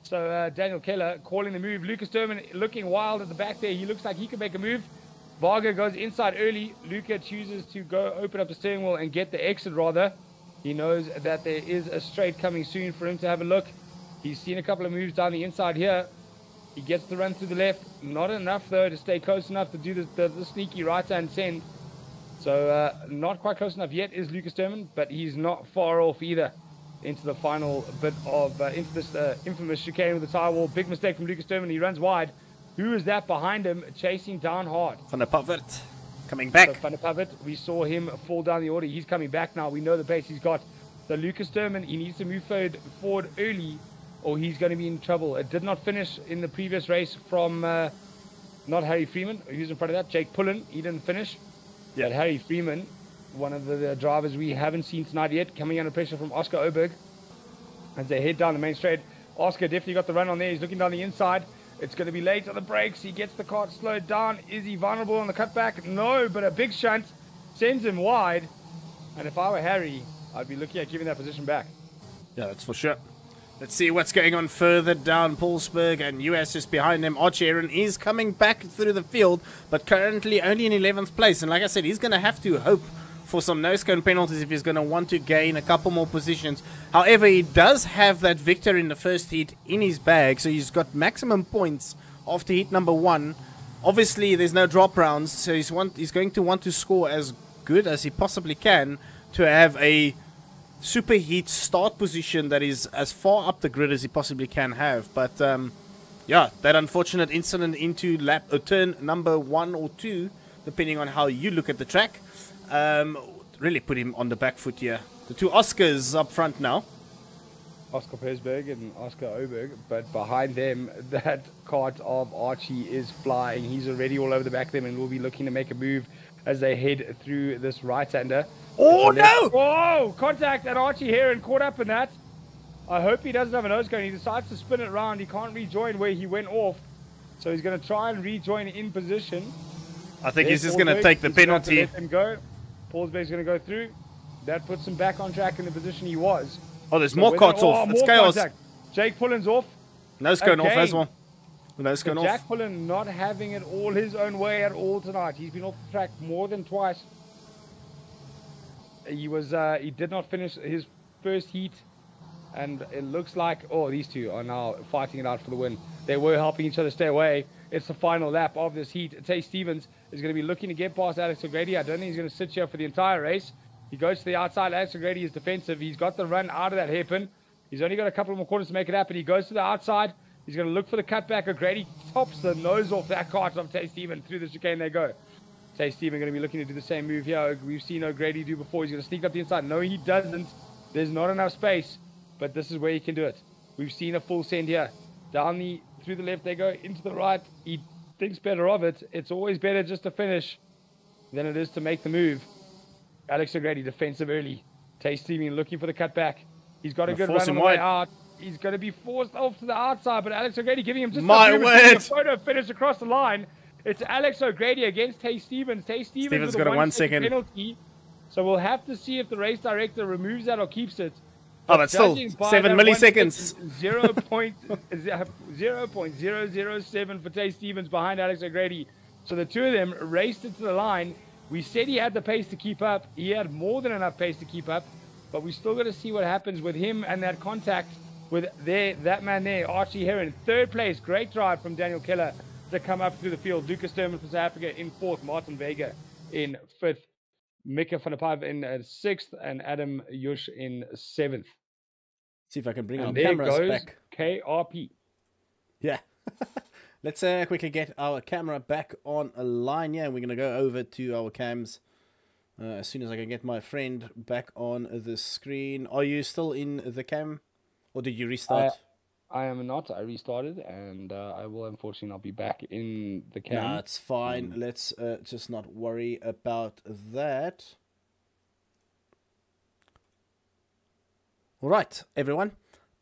[SPEAKER 1] So Daniel Keller calling the move. Lucas Thurman looking wild at the back there. He looks like he can make a move. Varga goes inside early. Luca chooses to go open up the steering wheel and get the exit rather. He knows that there is a straight coming soon for him to have a look. He's seen a couple of moves down the inside here. He gets the run through the left. Not enough though to stay close enough to do the sneaky right hand send. So not quite close enough yet is Lucas Thurman, but he's not far off either into the final bit of into this infamous chicane with the tire wall. Big mistake from Lucas Thurman. He runs wide. Who is that behind him chasing down hard?
[SPEAKER 2] Van der Pavet coming back.
[SPEAKER 1] So Van der Pavet, we saw him fall down the order. He's coming back now. We know the pace he's got. So Lucas Thurman, he needs to move forward early or he's going to be in trouble. It did not finish in the previous race from not Harry Freeman. Who's in front of that? Jake Pullen. He didn't finish. Yeah. But Harry Freeman, one of the drivers we haven't seen tonight yet, coming under pressure from Oscar Oberg as they head down the main straight. Oscar definitely got the run on there. He's looking down the inside. It's going to be late on the brakes. He gets the car slowed down. Is he vulnerable on the cutback? No, but a big shunt sends him wide. And if I were Harry, I'd be looking at giving that position back.
[SPEAKER 2] Yeah, that's for sure. Let's see what's going on further down Paulsburg, and US just behind them. Archie Aaron is coming back through the field, but currently only in 11th place. And like I said, he's going to have to hope for some nose-cone penalties if he's going to want to gain a couple more positions. However, he does have that victory in the first heat in his bag, so he's got maximum points after heat number 1. Obviously, there's no drop rounds, so he's going to want to score as good as he possibly can to have a superheat start position that is as far up the grid as he possibly can have. But yeah, that unfortunate incident into turn number 1 or 2, depending on how you look at the track, really put him on the back foot here. The two Oscars up front now.
[SPEAKER 1] Oscar Persberg and Oscar Oberg, but behind them, that cart of Archie is flying. He's already all over the back of them and will be looking to make a move as they head through this right-hander.
[SPEAKER 2] Oh, no!
[SPEAKER 1] Whoa! Contact, and Archie Heron caught up in that. I hope he doesn't have a nose cone. He decides to spin it around. He can't rejoin where he went off, so he's going to try and rejoin in position.
[SPEAKER 2] I think he's just going to take the penalty.
[SPEAKER 1] Let him go. Paulsberg's going to go through. That puts him back on track in the position he was.
[SPEAKER 2] Oh, there's more carts off. It's chaos.
[SPEAKER 1] Contact. Jake Pullen's off.
[SPEAKER 2] Nose cone off as well. Nose cone off.
[SPEAKER 1] Jack Pullen not having it all his own way at all tonight. He's been off the track more than twice. He did not finish his first heat, and it looks like, oh, these two are now fighting it out for the win. They were helping each other stay away. It's the final lap of this heat. Tay Stevens is going to be looking to get past Alex O'Grady. I don't think he's going to sit here for the entire race. He goes to the outside. Alex O'Grady is defensive. He's got the run out of that hairpin. He's only got a couple more corners to make it happen. He goes to the outside. He's going to look for the cutback. O'Grady tops the nose off that cart of Tay Stevens. Through the chicane they go. Tay Stevens going to be looking to do the same move here. We've seen O'Grady do before. He's going to sneak up the inside. No, he doesn't. There's not enough space, but this is where he can do it. We've seen a full send here. Through the left they go, into the right. He thinks better of it. It's always better just to finish than it is to make the move. Alex O'Grady defensive early. Tay Stevens looking for the cutback. He's got a good run on the way out. He's going to be forced off to the outside, but Alex O'Grady giving him just a photo finish across the line. It's Alex O'Grady against Tay Stevens. Tay Stevens with a 1 second penalty. So we'll have to see if the race director removes that or keeps it.
[SPEAKER 2] Oh, but still 7 milliseconds.
[SPEAKER 1] 0.007 for Tay Stevens behind Alex O'Grady. So the two of them raced into the line. We said he had the pace to keep up. He had more than enough pace to keep up. But we still got to see what happens with him and that contact with that man there, Archie Heron. Third place, great drive from Daniel Keller to come up through the field. Lucas Sturman from South Africa in fourth. Martin Vega in fifth. Mika van der Pijp in sixth. And Adam Yush in seventh.
[SPEAKER 2] See if I can bring our cameras back.
[SPEAKER 1] KRP.
[SPEAKER 2] Yeah. Let's quickly get our camera back on a line. Yeah, we're going to go over to our cams as soon as I can get my friend back on the screen. Are you still in the cam? Or did you restart?
[SPEAKER 1] I am not. I restarted, and I will unfortunately not be back in the cam.
[SPEAKER 2] Nah, it's fine. Let's just not worry about that. All right, everyone.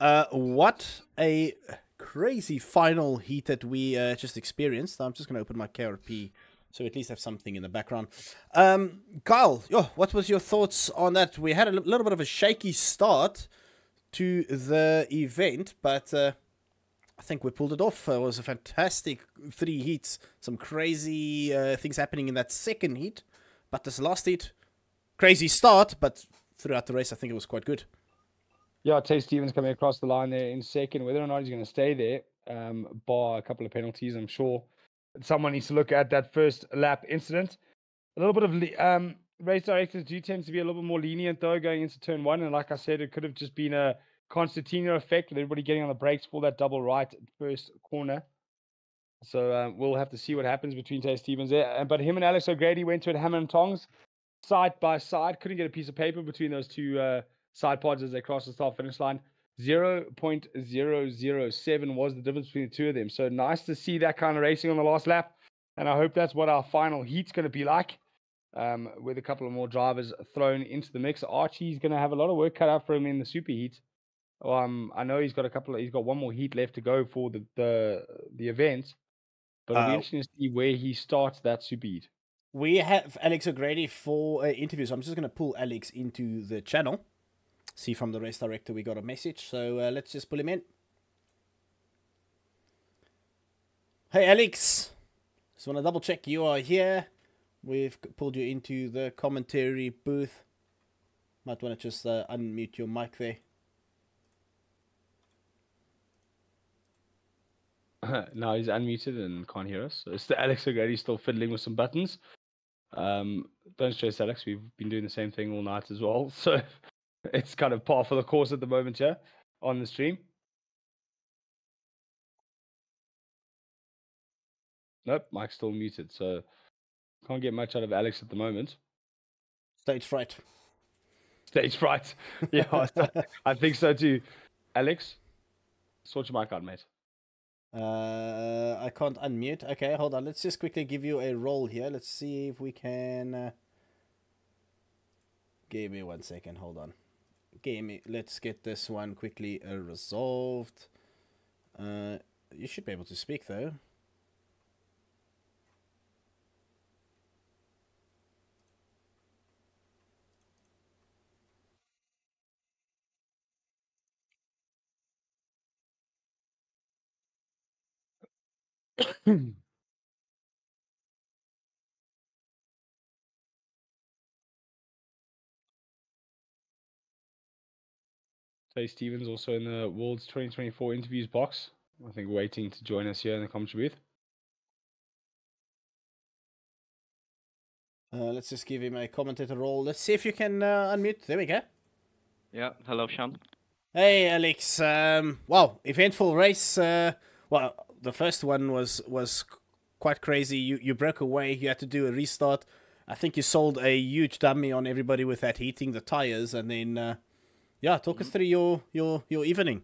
[SPEAKER 2] What a crazy final heat that we just experienced. I'm just going to open my KRP so at least have something in the background. Kyle, what was your thoughts on that? We had a little bit of a shaky start to the event, but I think we pulled it off. It was a fantastic 3 heats. Some crazy things happening in that second heat, but this last heat, crazy start, but throughout the race I think it was quite good.
[SPEAKER 1] Yeah, Tay Stevens coming across the line there in second. Whether or not he's going to stay there, bar a couple of penalties, I'm sure someone needs to look at that first lap incident. A little bit of race directors do tend to be a little bit more lenient though going into turn 1, and like I said, it could have just been a Constantino effect with everybody getting on the brakes for that double right first corner. So we'll have to see what happens between Tay Stevens there. But him and Alex O'Grady went to it hammer and tongs, side by side. Couldn't get a piece of paper between those two side pods as they crossed the start finish line. 0.007 was the difference between the two of them. So nice to see that kind of racing on the last lap. And I hope that's what our final heat's going to be like, with a couple of more drivers thrown into the mix. Archie's going to have a lot of work cut out for him in the super heat. I know he's got one more heat left to go for the event, but it'll be interesting to see where he starts that super heat.
[SPEAKER 2] We have Alex O'Grady for interviews. I'm just going to pull Alex into the channel. See from the race director we got a message, so let's just pull him in. Hey Alex, just want to double check you are here. We've pulled you into the commentary booth. Might want to just unmute your mic there.
[SPEAKER 1] Now he's unmuted and can't hear us. So it's the Alex O'Grady still fiddling with some buttons. Don't stress, Alex. We've been doing the same thing all night as well, so it's kind of par for the course at the moment here on the stream. Nope, mic's still muted, so can't get much out of Alex at the moment.
[SPEAKER 2] Stage fright.
[SPEAKER 1] Stage fright. Yeah, I think so too. Alex, sort your mic out, mate.
[SPEAKER 2] I can't unmute. Okay, hold on. Let's just quickly give you a roll here. Let's see if we can. Give me 1 second. Hold on. Let's get this one quickly resolved. You should be able to speak though.
[SPEAKER 1] Tay Stevens also in the Worlds 2024 interviews box. I think waiting to join us here in the commentary booth.
[SPEAKER 2] Let's just give him a commentator role. Let's see if you can unmute. There we go.
[SPEAKER 4] Yeah, hello, Sean.
[SPEAKER 2] Hey, Alex. Wow, eventful race. Well, the first one was quite crazy. You broke away. You had to do a restart. I think you sold a huge dummy on everybody with that heating the tires, and then yeah, talk us through your evening.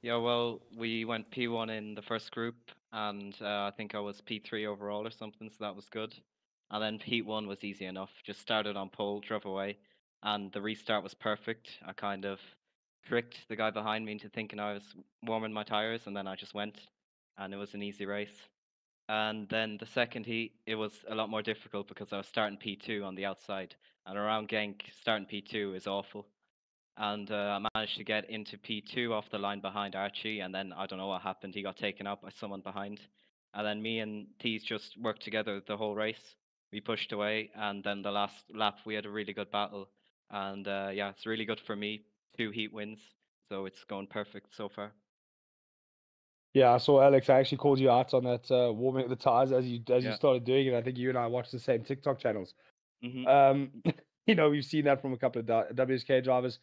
[SPEAKER 4] Yeah, well, we went P1 in the first group, and I think I was P3 overall or something, so that was good. And then P1 was easy enough. Just started on pole, drove away, and the restart was perfect. I kind of tricked the guy behind me into thinking I was warming my tires, and then I just went, and it was an easy race. And then the second heat, it was a lot more difficult because I was starting P2 on the outside, and around Genk, starting P2 is awful. And I managed to get into P2 off the line behind Archie, and then I don't know what happened. He got taken out by someone behind, and then me and Tees just worked together the whole race. We pushed away, and then the last lap we had a really good battle, and yeah, it's really good for me. 2 heat wins, so it's going perfect so far.
[SPEAKER 1] Yeah, I saw Alex. I actually called you out on that warming up the tires as you
[SPEAKER 4] Yeah.
[SPEAKER 1] started doing it. I think you and I watched the same TikTok channels.
[SPEAKER 4] Mm-hmm.
[SPEAKER 1] You know, we've seen that from a couple of WSK drivers.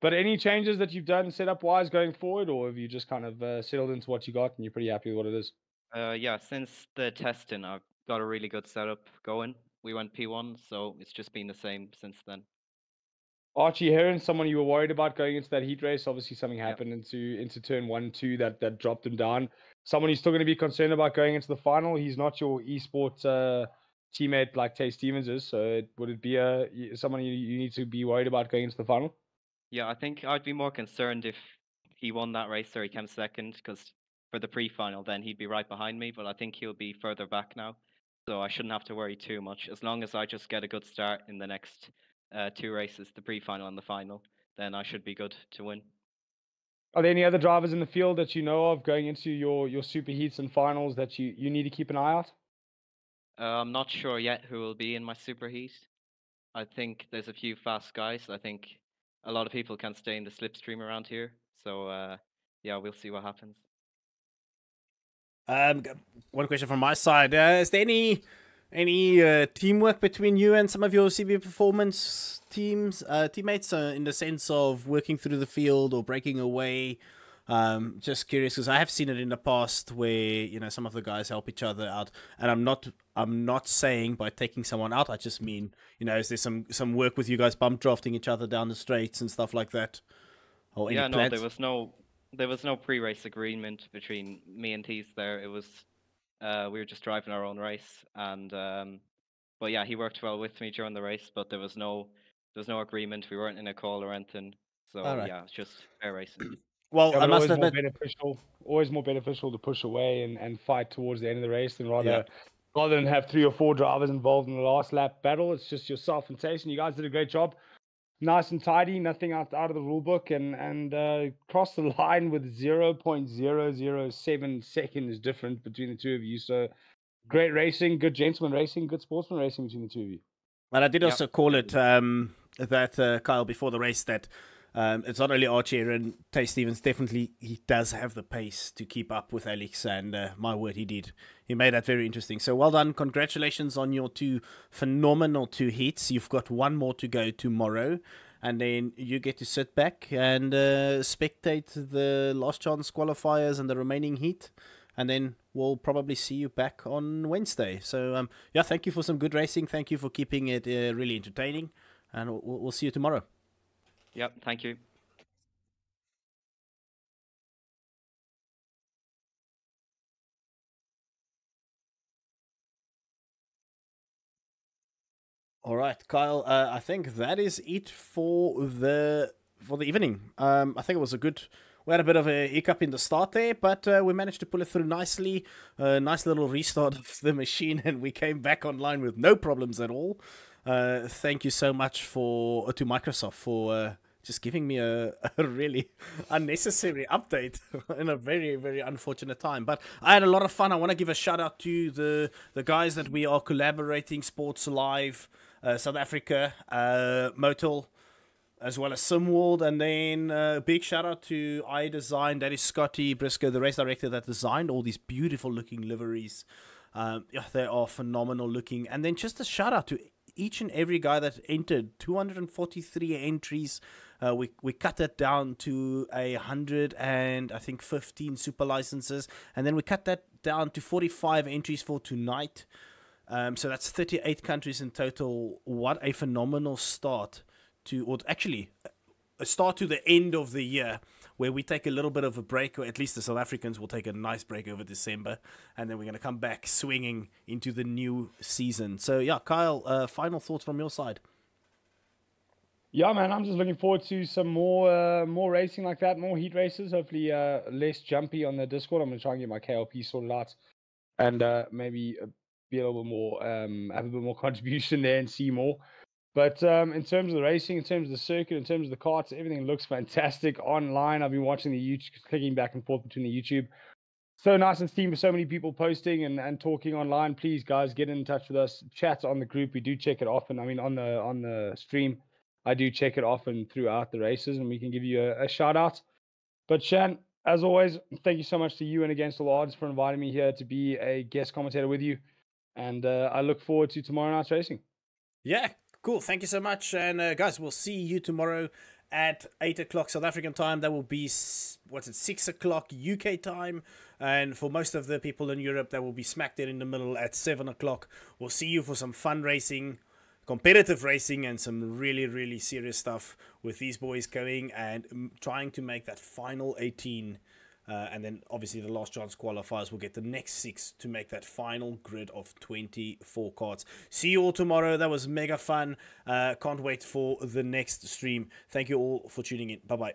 [SPEAKER 1] But any changes that you've done setup wise going forward, or have you just kind of settled into what you got and you're pretty happy with what it is?
[SPEAKER 4] Yeah, since the testing, I've got a really good setup going. We went P1, so it's just been the same since then.
[SPEAKER 1] Archie Heron, someone you were worried about going into that heat race. Obviously, something
[SPEAKER 4] Yep.
[SPEAKER 1] happened into turn 1, 2 that dropped him down. Someone you're still going to be concerned about going into the final. He's not your esports teammate like Tay Stevens is. So would it be someone you need to be worried about going into the final?
[SPEAKER 4] Yeah, I think I'd be more concerned if he won that race or he came second, because for the pre-final, then he'd be right behind me. But I think he'll be further back now, so I shouldn't have to worry too much. As long as I just get a good start in the next 2 races, the pre-final and the final, then I should be good to win.
[SPEAKER 1] Are there any other drivers in the field that you know of going into your super heats and finals that you need to keep an eye out?
[SPEAKER 4] I'm not sure yet who will be in my super heat. I think there's a few fast guys. I think a lot of people can stay in the slipstream around here. So yeah, we'll see what happens.
[SPEAKER 2] One question from my side: is there any teamwork between you and some of your CB Performance teammates in the sense of working through the field or breaking away? Just curious because I have seen it in the past where some of the guys help each other out, and I'm not saying by taking someone out. I just mean is there some work with you guys bump drafting each other down the straights and stuff like that? Or any plans?
[SPEAKER 4] There was no pre-race agreement between me and Tees there. It was we were just driving our own race, and but yeah, he worked well with me during the race, but there was no agreement. We weren't in a call or anything. So yeah, it's just fair racing.
[SPEAKER 2] Well,
[SPEAKER 1] Yeah,
[SPEAKER 2] I must
[SPEAKER 1] always
[SPEAKER 2] admit,
[SPEAKER 1] always more beneficial to push away and fight towards the end of the race than rather than have 3 or 4 drivers involved in the last lap battle. It's just yourself and Tyson. You guys did a great job. Nice and tidy, nothing out of the rule book, and crossed the line with 0.007 seconds difference between the two of you. So great racing, good gentleman racing, good sportsman racing between the two of you.
[SPEAKER 2] and I did also call it that Kyle before the race that It's not only Archie and Tay Stevens. Definitely, he does have the pace to keep up with Alex, and my word, he did. He made that very interesting. So well done. Congratulations on your phenomenal 2 heats. You've got 1 more to go tomorrow, and then you get to sit back and spectate the last chance qualifiers and the remaining heat. And then we'll probably see you back on Wednesday. So, yeah, thank you for some good racing. Thank you for keeping it really entertaining. And we'll see you tomorrow.
[SPEAKER 4] Yep, thank you.
[SPEAKER 2] All right, Kyle. I think that is it for the evening. I think it was a good. We had a bit of a hiccup in the start there, but we managed to pull it through nicely. Nice little restart of the machine, and we came back online with no problems at all. Thank you so much to Microsoft for just giving me a really unnecessary update in a very, very unfortunate time. But I had a lot of fun. I want to give a shout out to the guys that we are collaborating, Sports Live, South Africa, Motul, as well as Simworld, and then big shout out to iDesign. That is Scotty Briscoe, the race director that designed all these beautiful looking liveries. Yeah, they are phenomenal looking. And then just a shout out to each and every guy that entered. 243 entries. We cut that down to 100 and I think 15 super licenses, and then we cut that down to 45 entries for tonight. So that's 38 countries in total. What a phenomenal start or actually a start to the end of the year, where we take a little bit of a break, or at least the South Africans will take a nice break over December, and then we're going to come back swinging into the new season. So yeah, Kyle, final thoughts from your side?
[SPEAKER 1] Yeah, man, I'm just looking forward to some more racing like that, more heat races. Hopefully, less jumpy on the Discord. I'm gonna try and get my KLP sorted out, and maybe be a little bit more, have a bit more contribution there and see more. But in terms of the racing, in terms of the circuit, in terms of the karts, everything looks fantastic online. I've been watching the YouTube, clicking back and forth between the YouTube. So nice and steam with so many people posting and talking online. Please, guys, get in touch with us. Chat on the group. We do check it often. I mean, on the stream, I do check it often throughout the races, and we can give you a shout out. But Shan, as always, thank you so much to you and Against All Odds for inviting me here to be a guest commentator with you. And I look forward to tomorrow night's racing.
[SPEAKER 2] Yeah, cool. Thank you so much. And guys, we'll see you tomorrow at 8 o'clock South African time. That will be, 6 o'clock UK time. And for most of the people in Europe, that will be smack there in the middle at 7 o'clock. We'll see you for some fun racing, competitive racing, and some really, really serious stuff with these boys going and trying to make that final 18. And then obviously the last chance qualifiers will get the next 6 to make that final grid of 24 cards. See you all tomorrow. That was mega fun. Can't wait for the next stream. Thank you all for tuning in. Bye-bye.